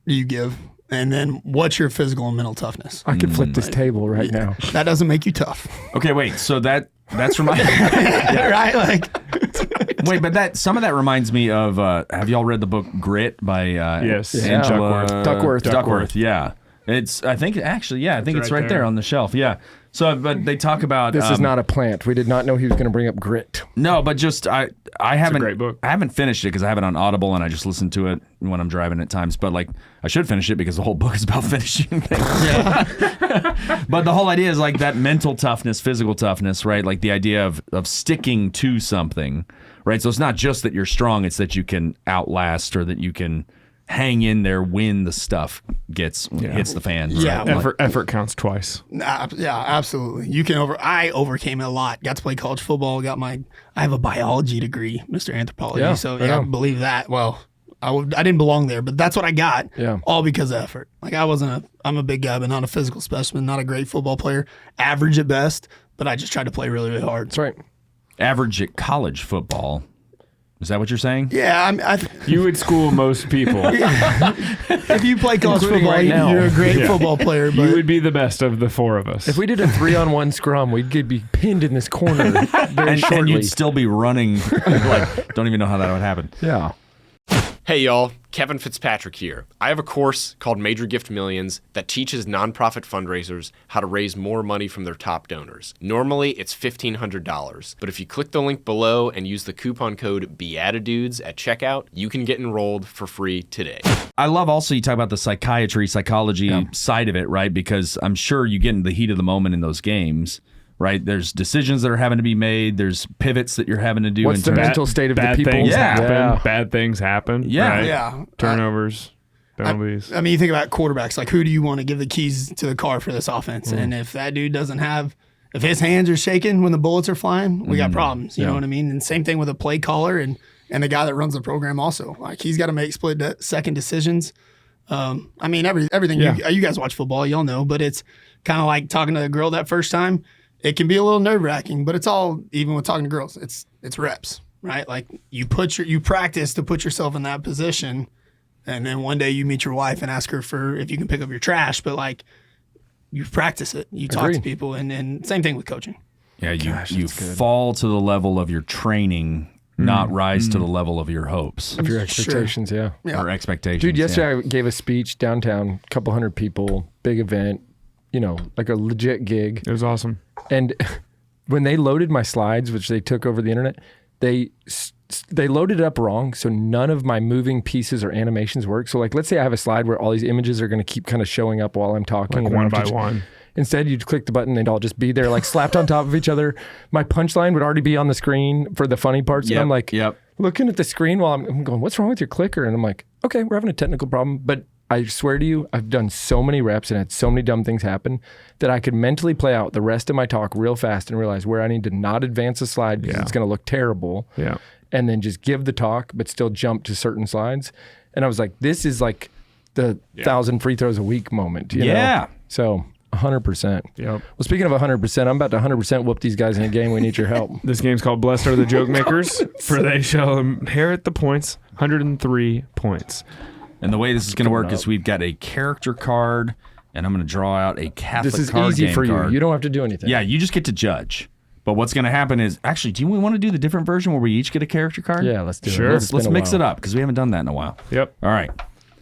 do you give? And then what's your physical and mental toughness? I could flip this table right now. That doesn't make you tough. Okay, wait. So that's from Right? Like, wait, but some of that reminds me of. Have y'all read the book Grit by Yes. Angela Duckworth. Yeah, I think it's right there there on the shelf. Yeah. So, but they talk about This is not a plant. We did not know he was going to bring up grit. No, but just I haven't great book. I haven't finished it because I have it on Audible and I just listen to it when I'm driving at times. But like I should finish it because the whole book is about finishing things. Yeah. But the whole idea is like that mental toughness, physical toughness, right? Like the idea of sticking to something, right? So it's not just that you're strong; it's that you can outlast or that you can hang in there when the stuff hits the fan. Yeah. Right? Effort counts twice. yeah, absolutely. You can I overcame it a lot. Got to play college football. I have a biology degree, Mr. Anthropology. Yeah, So right yeah, I on. believe that. Well, I didn't belong there, but that's what I got. Yeah. All because of effort. Like I'm a big guy, but not a physical specimen, not a great football player, average at best, but I just tried to play really, really hard. That's right. Average at college football. Is that what you're saying? Yeah, You would school most people. if you play college Including football, right now. you're a great football player. But You would be the best of the four of us. If we did a 3-on-1 scrum, we'd be pinned in this corner very And shortly. you'd still be running. Like, don't even know how that would happen. Yeah. Hey y'all, Kevin Fitzpatrick here. I have a course called Major Gift Millions that teaches nonprofit fundraisers how to raise more money from their top donors. Normally, it's $1,500, but if you click the link below and use the coupon code BeatiDudes at checkout, you can get enrolled for free today. I love also you talk about the psychology side of it, right? Because I'm sure you get in the heat of the moment in those games, right? There's decisions that are having to be made. There's pivots that you're having to do. What's the in terms- mental state of the bad people? things happen. Yeah. Bad things happen. Yeah. right? yeah, Turnovers, penalties. I mean, you think about quarterbacks. Like, who do you want to give the keys to the car for this offense? And if that dude doesn't have, if his hands are shaking when the bullets are flying, we got problems. You know what I mean? And same thing with a play caller and the guy that runs the program also. Like, he's got to make second decisions. I mean, everything. Yeah. You guys watch football, y'all know, but it's kind of like talking to a girl that first time. It can be a little nerve wracking, but it's all, even with talking to girls, it's reps, right? Like you practice to put yourself in that position, and then one day you meet your wife and ask her for if you can pick up your trash, but like you practice it, you talk to Agreed. people, and same thing with coaching. Yeah, you fall to the level of your training, not rise to the level of your hopes Of your expectations, yeah. or expectations. Dude, yeah. yesterday I gave a speech downtown, couple hundred people, big event, like a legit gig. It was awesome. And when they loaded my slides, which they took over the internet, they loaded it up wrong. So none of my moving pieces or animations work. So like, let's say I have a slide where all these images are going to keep kind of showing up while I'm talking. Like and I one have to by one. Instead, you'd click the button and they'd all just be there, like slapped on top of each other. My punchline would already be on the screen for the funny parts. Yep, And I'm like, yep. looking at the screen while I'm going, what's wrong with your clicker? And I'm like, okay, we're having a technical problem. But I swear to you, I've done so many reps and had so many dumb things happen that I could mentally play out the rest of my talk real fast and realize where I need to not advance a slide because it's going to look terrible. Yeah. And then just give the talk, but still jump to certain slides. And I was like, this is like the 1,000 free throws a week moment. You know? So 100%. Yep. Well, speaking of 100%, I'm about to 100% whoop these guys in a game. We need your help. This game's called Blessed Are the Joke Makers, for they shall inherit the points. 103 points. And the way this is going to work is we've got a character card, and I'm going to draw out a Catholic This is card easy game for you. card. You don't have to do anything. Yeah, you just get to judge. But what's going to happen is, actually, do we want to do the different version where we each get a character card? Yeah, let's do Sure. it. Let's mix it up because we haven't done that in a while. Yep. All right.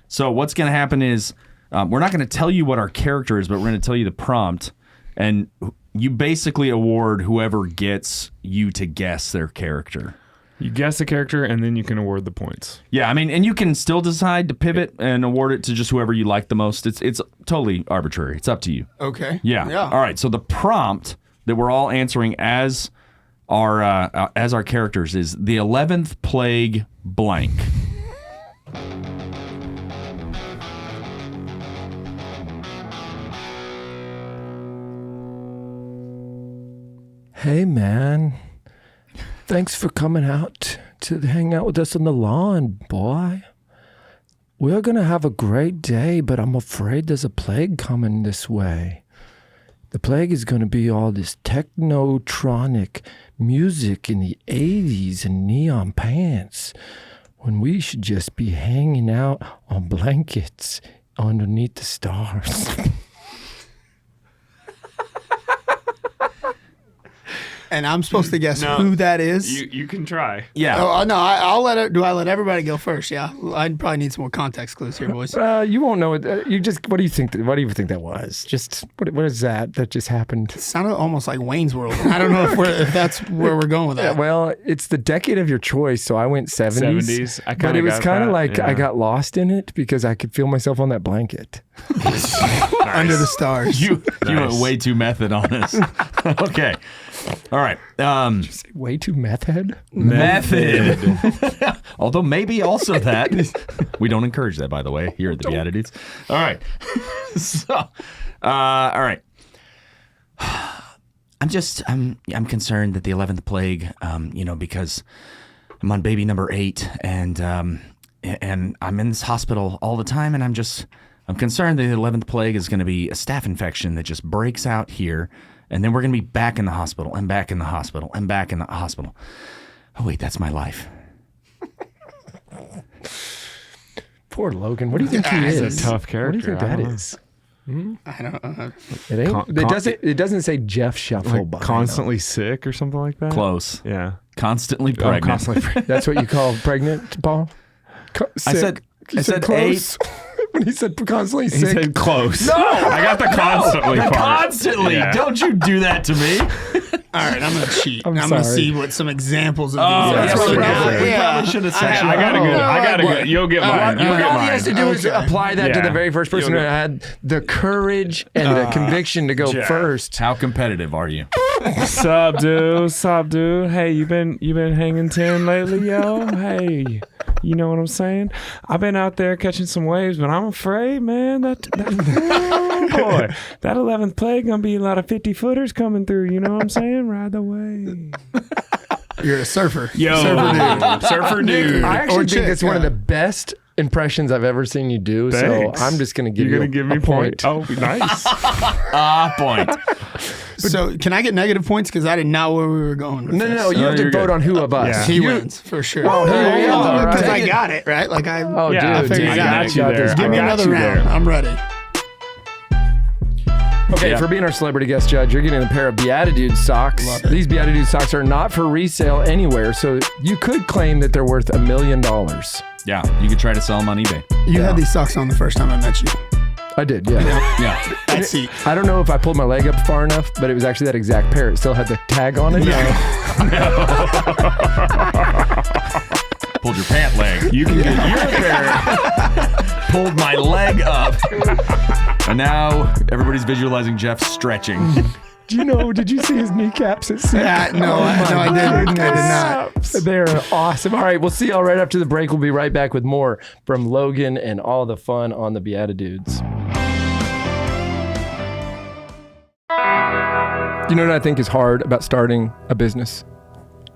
So what's going to happen is we're not going to tell you what our character is, but we're going to tell you the prompt. And you basically award whoever gets you to guess their character. You guess the character, and then you can award the points. Yeah, I mean, and you can still decide to pivot and award it to just whoever you like the most. It's totally arbitrary. It's up to you. Okay. Yeah. All right. So the prompt that we're all answering as our characters is the 11th plague blank. Hey, man. Thanks for coming out to hang out with us on the lawn, boy. We're going to have a great day, but I'm afraid there's a plague coming this way. The plague is going to be all this technotronic music in the 80s and neon pants, when we should just be hanging out on blankets underneath the stars. And I'm supposed to guess who that is? You can try. Yeah. Oh, no, I'll let it. Do I let everybody go first? Yeah. I probably need some more context clues here, boys. You won't know it. What do you think? What do you think that was? Just what is that just happened? It sounded almost like Wayne's World. I don't know if that's where we're going with that. Well, it's the decade of your choice, so I went 70s. 70s. But it was kind of like yeah. I got lost in it because I could feel myself on that blanket. Under the stars. You went way too method on us. Okay. All right. Way too meth head? Method. Although maybe also that. We don't encourage that, by the way, here at the BeatiDudes. All right. All right. I'm concerned that the 11th plague, because I'm on baby number 8 and I'm in this hospital all the time, and I'm concerned that the 11th plague is going to be a staph infection that just breaks out here. And then we're going to be back in the hospital and back in the hospital and back in the hospital. Oh, wait, that's my life. Poor Logan. What do you think he is? He's a tough character. What do you think that is? I don't know. It ain't. It doesn't say Jeff Shuffle. Like constantly sick or something like that? Close. Yeah. Constantly pregnant. Constantly pregnant. That's what you call pregnant, Paul? I said close. When he said constantly He sick. said close. No! I got the constantly part. Constantly. Yeah. Don't you do that to me. All right, I'm going to cheat. I'm I'm going to sorry. see what some examples of these Oh, are. that's what we we probably did. should have said. I got a good. I got a good. You'll get mine. You'll get All he mine. has to do is Okay. apply that to Yeah. the very first person who You'll had the courage and the conviction to go Jeff. first. How competitive are you? Sup, dude? Hey, you been hanging 10 lately, yo? Hey, you know what I'm saying? I've been out there catching some waves, but I'm afraid, man, that oh, boy, that 11th plague gonna be a lot of 50-footers coming through. You know what I'm saying? Ride the wave. You're a surfer. Yo, surfer dude. I actually think chick, it's one of the best impressions I've ever seen you do. Thanks. So I'm just going to give You're you gonna give me a point. Oh, nice. Point. So can I get negative points? Because I did not where we were going with No, this. you have to you're vote good. on who of us. Yeah. He wins, for sure. Oh, there you go. All Because right. I got it, right? Like I... Oh, Yeah, dude, figured I it got out. you there. this. Give I me got another you round. there. I'm ready. Okay, Yeah. for being our celebrity guest judge, you're getting a pair of BeatiDudes socks. These BeatiDudes socks are not for resale anywhere, so you could claim that they're worth $1 million. Yeah, you could try to sell them on eBay. You had these socks on the first time I met you. I did, yeah. Yeah. That seat. I don't know if I pulled my leg up far enough, but it was actually that exact pair. It still had the tag on it. Pulled your pant leg. You can get your pair. Pulled my leg up. And now everybody's visualizing Jeff stretching. Did you see his kneecaps at sea? No, I didn't. I did not. They're awesome. All right, we'll see y'all right after the break. We'll be right back with more from Logan and all the fun on the BeatiDudes. You know what I think is hard about starting a business?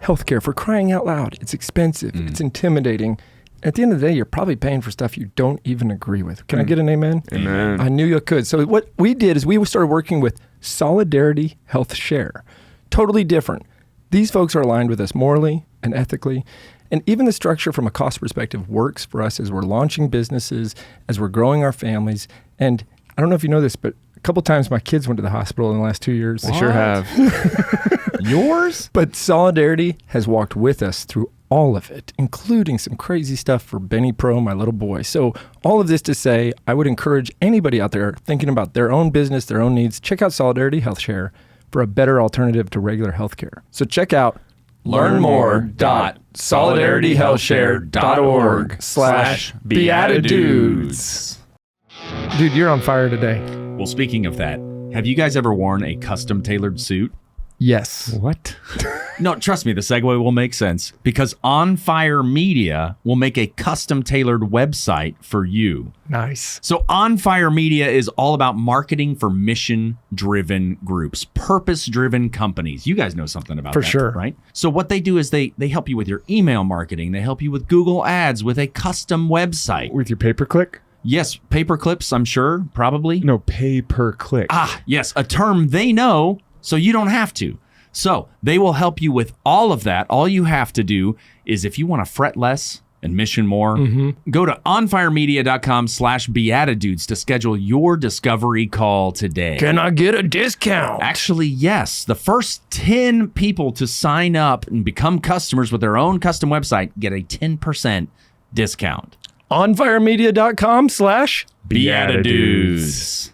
Healthcare, for crying out loud. It's expensive. It's intimidating. At the end of the day, you're probably paying for stuff you don't even agree with. Can I get an amen? Amen. I knew you could. So what we did is we started working with Solidarity Health Share. Totally different. These folks are aligned with us morally and ethically. And even the structure from a cost perspective works for us as we're launching businesses, as we're growing our families. And I don't know if you know this, but a couple times my kids went to the hospital in the last 2 years. They sure have. Yours? But Solidarity has walked with us through all of it, including some crazy stuff for Benny Pro, my little boy. So all of this to say, I would encourage anybody out there thinking about their own business, their own needs, check out Solidarity Health Share for a better alternative to regular healthcare. So check out learnmore.solidarityhealthshare.org/BeatiDudes. Dude, you're on fire today. Well, speaking of that, have you guys ever worn a custom tailored suit? Yes. What? No, trust me, the segue will make sense because On Fire Media will make a custom tailored website for you. Nice. So On Fire Media is all about marketing for mission-driven groups, purpose-driven companies. You guys know something about For that, sure. right? So what they do is they help you with your email marketing. They help you with Google Ads, with a custom website. With your pay-per-click? Yes, paperclips, I'm sure, probably. No, pay-per-click. Yes, a term they know, so you don't have to. So they will help you with all of that. All you have to do is if you want to fret less and mission more, go to onfiremedia.com/BeatiDudes to schedule your discovery call today. Can I get a discount? Actually, yes. The first 10 people to sign up and become customers with their own custom website get a 10% discount. onfiremedia.com/BeatiDudes.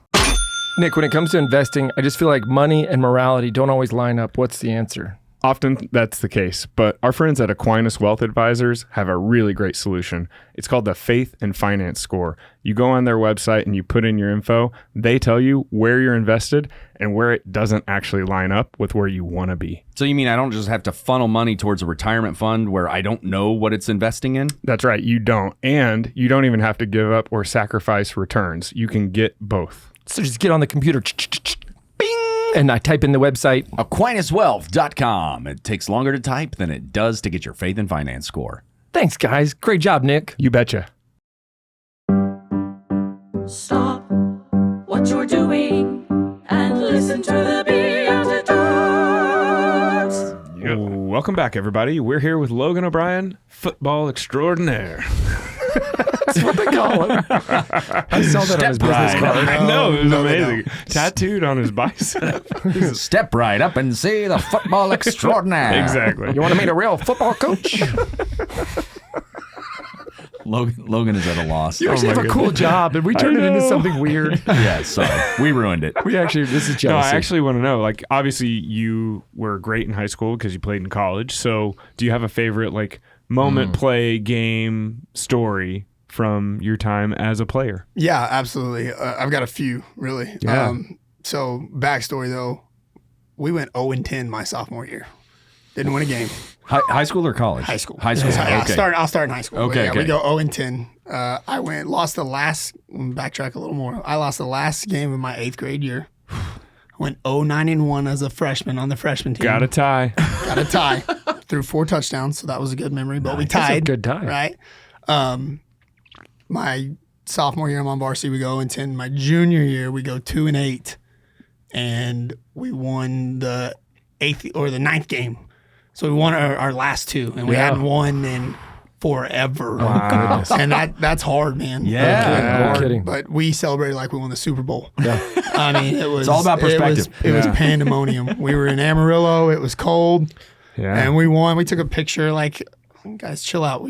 Nick, when it comes to investing, I just feel like money and morality don't always line up. What's the answer? Often that's the case, but our friends at Aquinas Wealth Advisors have a really great solution. It's called the Faith and Finance Score. You go on their website and you put in your info. They tell you where you're invested and where it doesn't actually line up with where you want to be. So you mean I don't just have to funnel money towards a retirement fund where I don't know what it's investing in? That's right, you don't. And you don't even have to give up or sacrifice returns. You can get both. So just get on the computer, bing, and I type in the website. AquinasWealth.com. It takes longer to type than it does to get your Faith and Finance Score. Thanks, guys. Great job, Nick. You betcha. Stop what you're doing and listen to the Beatitudes. Welcome back, everybody. We're here with Logan O'Brien, football extraordinaire. That's what they call him. I saw that on his business card. I know, it was amazing. Tattooed on his bicep. Step right up and see the football extraordinaire. Exactly. You want to meet a real football coach? Logan is at a loss. You actually have a cool job, and we turned it into something weird. Yeah, sorry. We ruined it. This is jealousy. No, I actually want to know, like, obviously you were great in high school because you played in college. So do you have a favorite, like, moment, play, game, story from your time as a player? Yeah, absolutely. I've got a few, really. Yeah. So backstory, though, we went 0-10 my sophomore year. Didn't win a game. High school or college? High school. High school. Yeah, Okay. I'll start in high school. Okay, Yeah, okay. we go 0-10. I lost the last, backtrack a little more. I lost the last game of my 8th grade year. I went 0-9-1 as a freshman on the freshman team. Got a tie. Got a tie. Threw 4 touchdowns, so that was a good memory. But we That's a tied. good tie. Right? My sophomore year, I'm on varsity. We go 0-10. My junior year, we go 2-8, and we won the 9th game. So we won our last 2, and we hadn't won in forever. Wow. And that's hard, man. Yeah. No kidding. But we celebrated like we won the Super Bowl. Yeah. I mean, it was all about perspective. It was pandemonium. We were in Amarillo. It was cold. Yeah. And we won. We took a picture. Like, guys, chill out.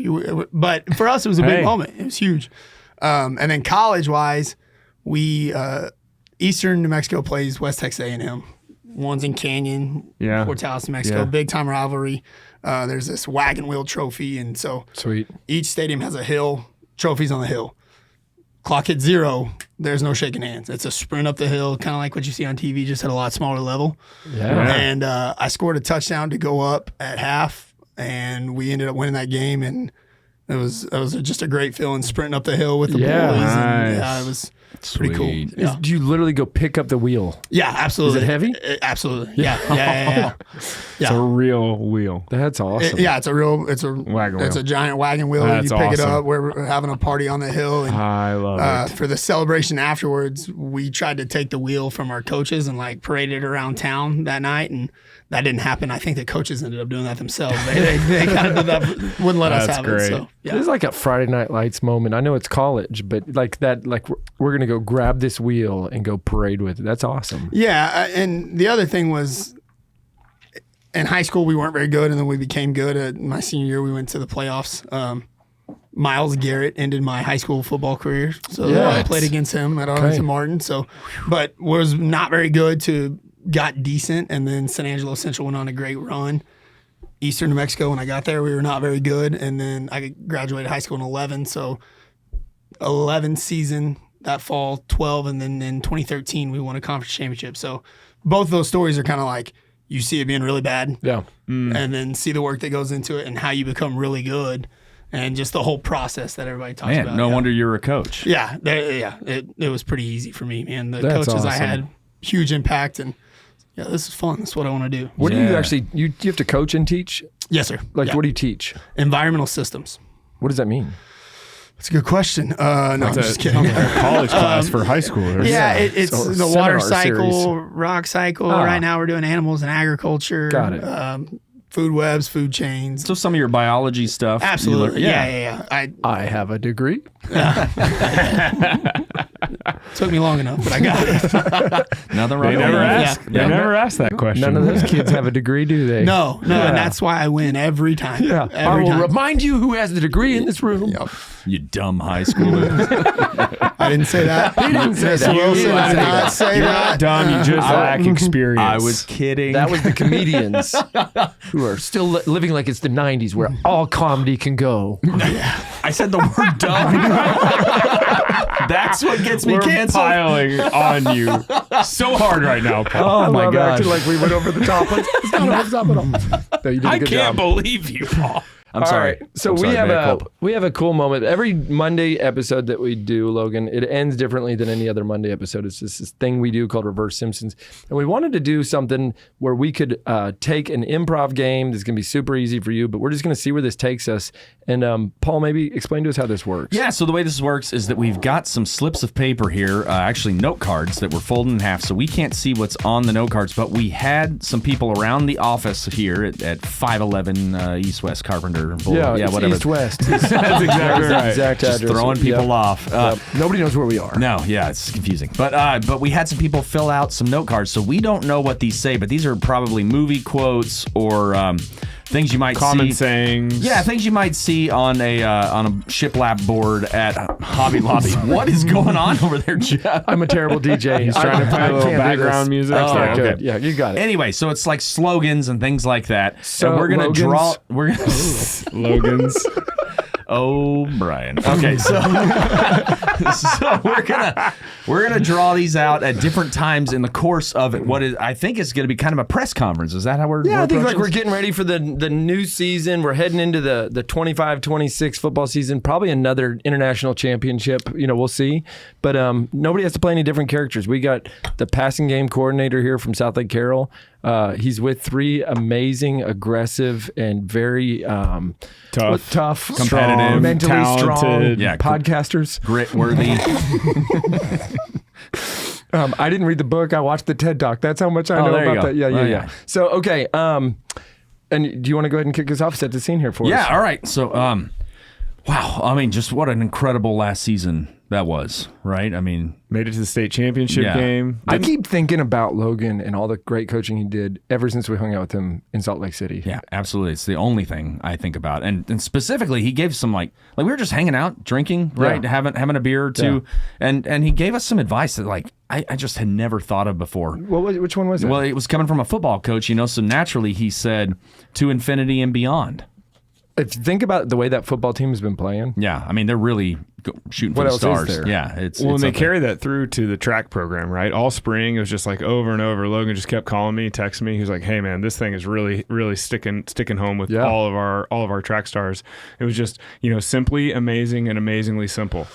But for us, it was a big moment. It was huge. And then college-wise, we Eastern New Mexico plays West Texas A&M. One's in Canyon, Fort Taos, New Mexico. Yeah. Big-time rivalry. There's this Wagon Wheel trophy, and so Sweet. each stadium has a hill. Trophies on the hill. Clock hit 0. There's no shaking hands. It's a sprint up the hill, kind of like what you see on TV, just at a lot smaller level. Yeah. And I scored a touchdown to go up at half, and we ended up winning that game. And it was just a great feeling, sprinting up the hill with the boys. Nice. And yeah, it was pretty cool. Sweet. Yeah. Do you literally go pick up the wheel? Yeah, absolutely. Is it heavy? Absolutely. Yeah. It's a real wheel. That's awesome. It's a Wagon wheel. It's a giant wagon wheel. That's you pick it awesome. up. We're having a party on the hill, and I love it. for the celebration afterwards, we tried to take the wheel from our coaches and like parade it around town that night, and that didn't happen. I think the coaches ended up doing that themselves. They kind of did that, wouldn't let us That's have great. it. So yeah. It's like a Friday Night Lights moment. I know it's college, but like that, like we're gonna go grab this wheel and go parade with it. That's awesome. Yeah, and the other thing was, in high school we weren't very good, and then we became good. At my senior year, we went to the playoffs. Miles Garrett ended my high school football career, so I played against him at Arlington Martin. So, but was not very good to got decent, and then San Angelo Central went on a great run. Eastern New Mexico, when I got there, we were not very good, and then I graduated high school in 11. So, 11 season that fall, 12, and then in 2013 we won a conference championship. So, both of those stories are kind of like you see it being really bad. Yeah. And then see the work that goes into it and how you become really good and just the whole process that everybody talks about. No wonder you're a coach. Yeah. It was pretty easy for me, man. The That's coaches I awesome. had, huge impact. And yeah, this is fun. That's what I want to do. What do you actually, you have to coach and teach? Yes, sir. Like, Yeah. what do you teach? Environmental systems. What does that mean? That's a good question. No, I'm just kidding. College class for high schoolers. Yeah, it's So, the water seminar cycle, series. rock cycle. Ah. Right now we're doing animals and agriculture. Got it. Food webs, food chains. So some of your biology stuff. Absolutely. you learn- Yeah. I have a degree. Took me long enough, but I got it. Nothing wrong They with never that. ask. They never ask that question. None of those kids have a degree, do they? No, and that's why I win every time. Yeah. I Every will time. remind you who has the degree in this room. You dumb high schooler. I didn't say that. He didn't say that. Mr. Wilson, He didn't I say did not that. say You're that. not dumb. You just lack experience. I was kidding. That was the comedians who are still living like it's the 90s where all comedy can go. I said the word dumb. That's what gets me We're canceled. piling on you so hard right now, Paul. Oh my love God. acting like we went over the top. Let's stop it all. No, you did a I good can't job. believe you, Paul. I'm sorry. All right. So I'm sorry, mea culpa. we have a cool moment. Every Monday episode that we do, Logan, it ends differently than any other Monday episode. It's just this thing we do called Reverse Simpsons. And we wanted to do something where we could take an improv game that's going to be super easy for you, but we're just going to see where this takes us. And Paul, maybe explain to us how this works. Yeah, so the way this works is that we've got some slips of paper here, actually note cards that were folded in half, so we can't see what's on the note cards, but we had some people around the office here at 511 East West Carpenter Boulevard. Yeah, it's whatever. East-West. That's exactly right. Exact Just address. throwing people Yep. off. Yep. Nobody knows where we are. No, yeah, it's confusing. But we had some people fill out some note cards, so we don't know what these say, but these are probably movie quotes or things you might Common see. sayings. Yeah, things you might see on a shiplap board at Hobby Lobby. What is going on over there, Jeff? I'm a terrible DJ. He's trying to play a little background music. That's not Oh, good. okay. Yeah, you got it. Anyway, so it's like slogans and things like that. So and we're gonna Logan's- draw. We're gonna. Slogans. O'Brien. Okay, so we're gonna draw these out at different times in the course of what is I think is gonna be kind of a press conference. Is that how we're? Yeah, I think like approaching we're this? getting ready for the new season. We're heading into the 25-26 football season. Probably another international championship. We'll see. But nobody has to play any different characters. We got the passing game coordinator here from Southlake Carroll. He's with three amazing, aggressive, and very tough, Competitive, strong, mentally strong talented. Yeah, podcasters. grit worthy. I didn't read the book. I watched the TED Talk. That's how much I know there you about go. that. Yeah. Oh, yeah. So, okay. And do you want to go ahead and kick us off? Set the scene here for us. Yeah. All right. So, wow. I mean, just what an incredible last season that was, right? I mean, Made it to the state championship Yeah. game. I keep thinking about Logan and all the great coaching he did ever since we hung out with him in Salt Lake City. yeah, absolutely. It's the only thing I think about. And specifically, he gave some like we were just hanging out, drinking, right? Yeah. Having a beer or two. And he gave us some advice that like I just had never thought of before. Which one was it? Well, it was coming from a football coach, so naturally he said to infinity and beyond. if you think about the way that football team has been playing. Yeah, I mean, they're really shooting for What the else stars. is there? Yeah, it's Well, and they something. carry that through to the track program, right? All spring, it was just like over and over. Logan just kept calling me, texting me. He was like, "Hey, man, this thing is really, really sticking home with Yeah. all of our track stars." It was just, simply amazing and amazingly simple.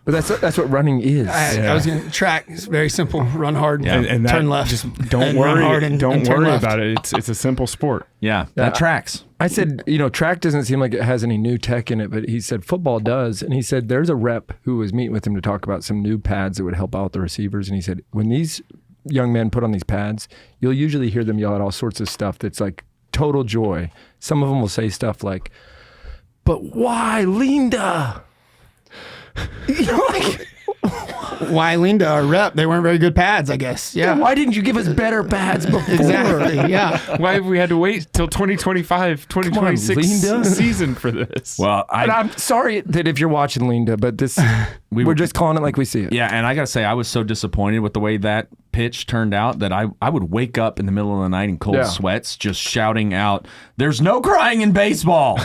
But that's what running is. I was going to track. It's very simple. Run hard And that turn left. Just don't And run worry. hard and Don't turn worry left. about it. It's a simple sport. Yeah, that tracks. I said, track doesn't seem like it has any new tech in it, but he said football does. And he said there's a rep who was meeting with him to talk about some new pads that would help out the receivers. And he said, when these young men put on these pads, you'll usually hear them yell at all sorts of stuff that's like total joy. Some of them will say stuff like, "But why, Linda?" Why Linda, our rep, they weren't very good pads, I guess. Yeah. Why didn't you give us better pads before? Exactly. Yeah. Why have we had to wait till 2025, 2026 Linda. season for this? Well, And I'm sorry that if you're watching Linda, but this we're just calling it like we see it. yeah, and I got to say, I was so disappointed with the way that pitch turned out that I would wake up in the middle of the night in cold Yeah. sweats just shouting out, "There's no crying in baseball."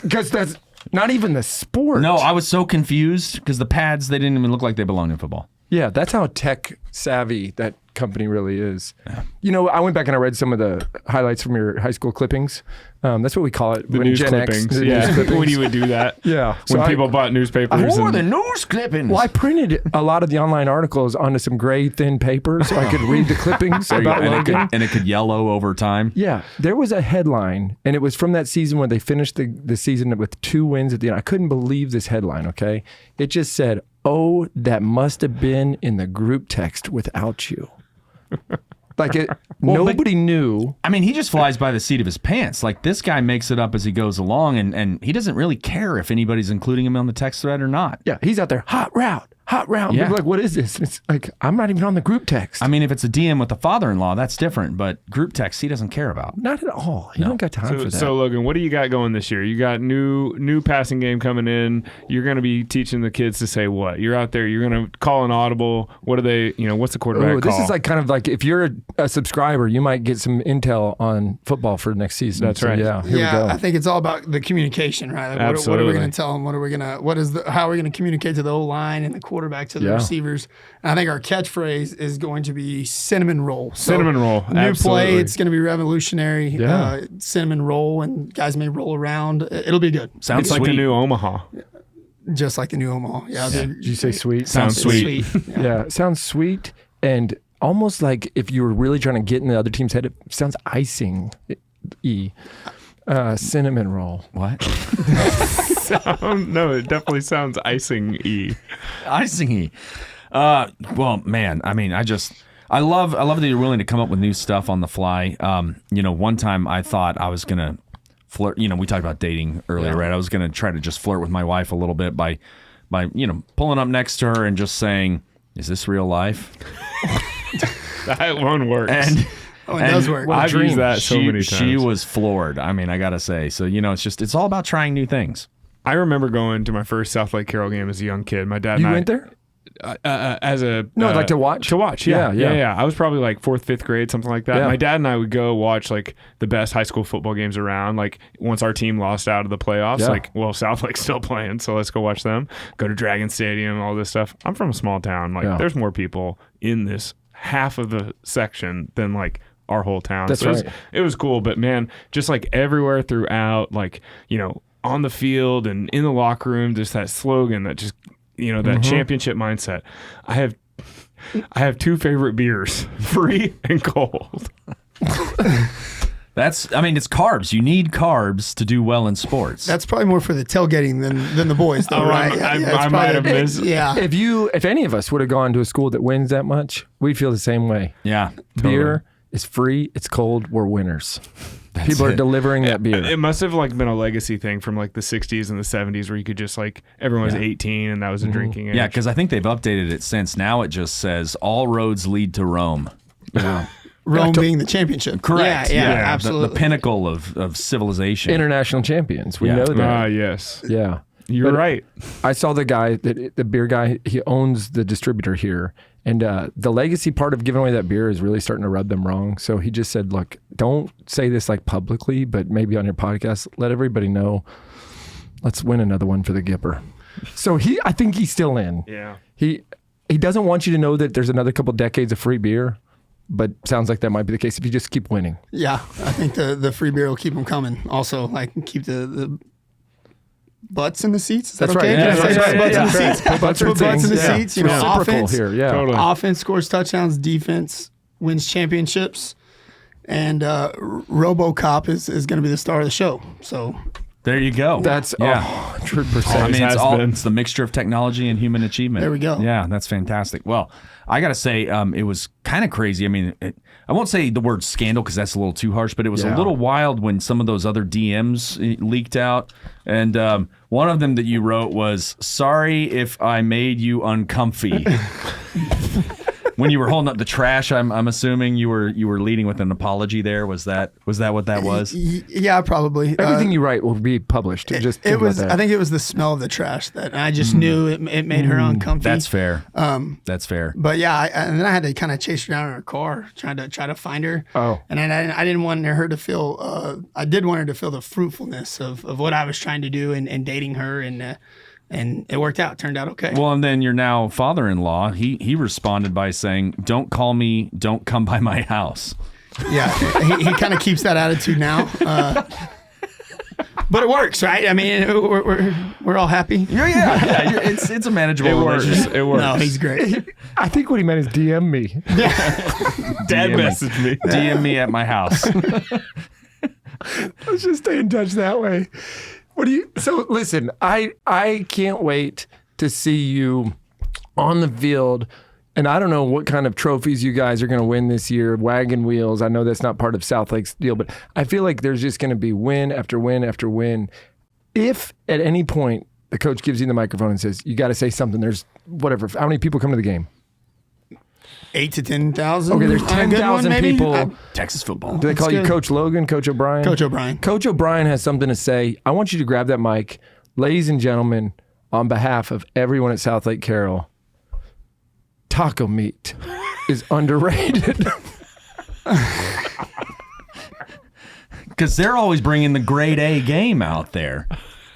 Because that's not even the sport. No, I was so confused because the pads, they didn't even look like they belonged in football. Yeah, that's how tech savvy that company really is. You know, I went back and I read some of the highlights from your high school clippings. That's what we call it. The news clippings. The news clippings. When you would do that. Yeah. When people bought newspapers. the news clippings. Well, I printed a lot of the online articles onto some gray, thin paper so I could read the clippings about Logan. And it could yellow over time. Yeah. There was a headline, and it was from that season when they finished the season with 2 wins at the end. I couldn't believe this headline, okay? It just said, "Oh, that must have been in the group text without you." Like nobody knew. I mean, he just flies by the seat of his pants. Like, this guy makes it up as he goes along, and he doesn't really care if anybody's including him on the text thread or not. Yeah, he's out there, hot route. Yeah. People are like, what is this? And it's like, I'm not even on the group text. I mean, if it's a DM with the father-in-law, that's different, but group text he doesn't care about. Not at all. He don't got time for that. So Logan, what do you got going this year? You got new passing game coming in. You're going to be teaching the kids to say what? You're out there. You're going to call an audible. What do they? What's the quarterback call? This is like kind of like if you're a subscriber, you might get some intel on football for next season. That's right. Yeah, here we go. I think it's all about the communication, right? Like what are we going to tell them? How are we going to communicate to the O-line and the quarterback to the receivers? And I think our catchphrase is going to be cinnamon roll. Cinnamon roll. New play. It's going to be revolutionary. Yeah. Cinnamon roll, and guys may roll around. It'll be good. Sounds like sweet. the new Omaha. Just like the new Omaha. Yeah. Did you say sweet? Sounds sweet. Yeah, it sounds sweet and almost like if you were really trying to get in the other team's head, it sounds icing. Cinnamon roll. What? No, it definitely sounds icing-y. Icing-y. Well, man, I mean, I love that you're willing to come up with new stuff on the fly. One time I thought I was going to flirt. We talked about dating earlier, right? I was going to try to just flirt with my wife a little bit by pulling up next to her and just saying, "Is this real life?" That one works. And it does work. I've used that so many times. She was floored. I mean, I got to say. So, it's all about trying new things. I remember going to my first Southlake Carroll game as a young kid. My dad and You I went there? As a like to watch? To watch, yeah. Yeah. I was probably like 4th, 5th grade, something like that. Yeah. My dad and I would go watch like the best high school football games around. Like once our team lost out of the playoffs, Southlake's still playing, so let's go watch them. Go to Dragon Stadium, all this stuff. I'm from a small town. Like there's more people in this half of the section than like our whole town. That's right. It was cool, but man, just like everywhere throughout, like on the field and in the locker room, just that slogan that just that championship mindset. I have 2 favorite beers, free and cold. It's carbs. You need carbs to do well in sports. That's probably more for the tailgating than the boys, though, right? I might have missed. Yeah. If any of us would have gone to a school that wins that much, we'd feel the same way. Yeah. Beer is free. It's cold. We're winners. People are delivering that beer. It must have like been a legacy thing from like the 60s and the 70s where you could just like everyone was 18 and that was a drinking age. Yeah, because I think they've updated it since. Now it just says all roads lead to Rome. Yeah. Rome being the championship. Correct. Yeah, absolutely. The pinnacle of civilization. International champions. We know that. Ah, yes. Yeah. You're right. I saw the guy, the beer guy, he owns the distributor here. And the legacy part of giving away that beer is really starting to rub them wrong. So he just said, look, don't say this like publicly, but maybe on your podcast, let everybody know. Let's win another one for the Gipper. So I think he's still in. Yeah. He doesn't want you to know that there's another couple decades of free beer, but sounds like that might be the case if you just keep winning. Yeah, I think the free beer will keep them coming. Also, like keep the butts in the seats. Is that That's okay? right. Can I say Yeah, butts in the yeah. seats? Put butts in Put butts in the things. seats. Yeah. Reciprocal Offense here. Yeah. Totally. Offense scores touchdowns. Defense wins championships. And RoboCop is going to be the star of the show. So there you go. That's 100%. It's the mixture of technology and human achievement. There we go. Yeah, that's fantastic. Well, I got to say, it was kind of crazy. I mean, I won't say the word scandal because that's a little too harsh, but it was a little wild when some of those other DMs leaked out. And one of them that you wrote was, "Sorry if I made you uncomfy." When you were holding up the trash, I'm assuming you were leading with an apology there. Was that what that was? Yeah, probably. Everything you write will be published. Just think about that. I think it was the smell of the trash that I just knew it made her uncomfy. That's fair. That's fair. But yeah, and then I had to kind of chase her down in her car, try to find her. Oh. And I didn't want her to feel. I did want her to feel the fruitfulness of what I was trying to do and dating her and. And it worked out. Turned out okay. Well, and then your now father-in-law, he responded by saying, "Don't call me, don't come by my house." Yeah, he kind of keeps that attitude now. But it works, right? I mean, we're all happy. Yeah. It's a manageable relationship. It works. No, he's great. I think what he meant is DM me. Dad DM me. messaged me. DM me at my house. Let's just stay in touch that way. So listen, I can't wait to see you on the field. And I don't know what kind of trophies you guys are going to win this year. Wagon wheels. I know that's not part of Southlake's deal, but I feel like there's just going to be win after win after win. If at any point the coach gives you the microphone and says, you got to say something, there's whatever. How many people come to the game? 8,000 to 10,000. Okay, there's on a good one, 10,000 maybe? people. Texas football. Do they call you good. Coach Logan, Coach O'Brien? Coach O'Brien. Coach O'Brien has something to say. I want you to grab that mic. Ladies and gentlemen, on behalf of everyone at Southlake Carroll, taco meat is underrated. Because they're always bringing the grade A game out there.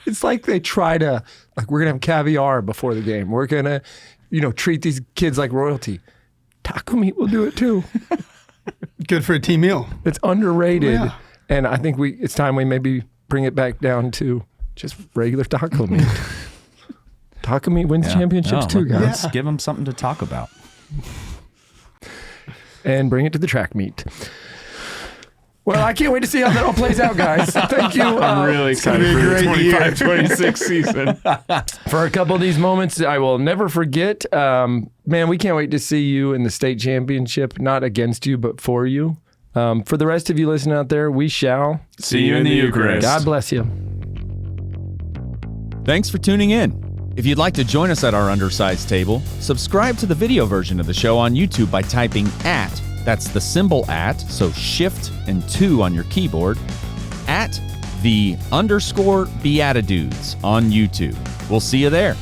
It's like they try to, like, we're going to have caviar before the game. We're going to, treat these kids like royalty. Taco meat will do it too. Good for a team meal. It's underrated. Yeah. And I think it's time we maybe bring it back down to just regular taco meat. Taco meat wins championships too, guys. Let's give them something to talk about. And bring it to the track meet. Well, I can't wait to see how that all plays out, guys. Thank you. I'm really excited be a for the great 25-26 season. For a couple of these moments I will never forget. Man, we can't wait to see you in the state championship, not against you, but for you. For the rest of you listening out there, we shall See you in the Eucharist. God bless you. Thanks for tuning in. If you'd like to join us at our undersized table, subscribe to the video version of the show on YouTube by typing @ that's the symbol @, so shift and 2 on your keyboard, @the_Beatitudes on YouTube. We'll see you there.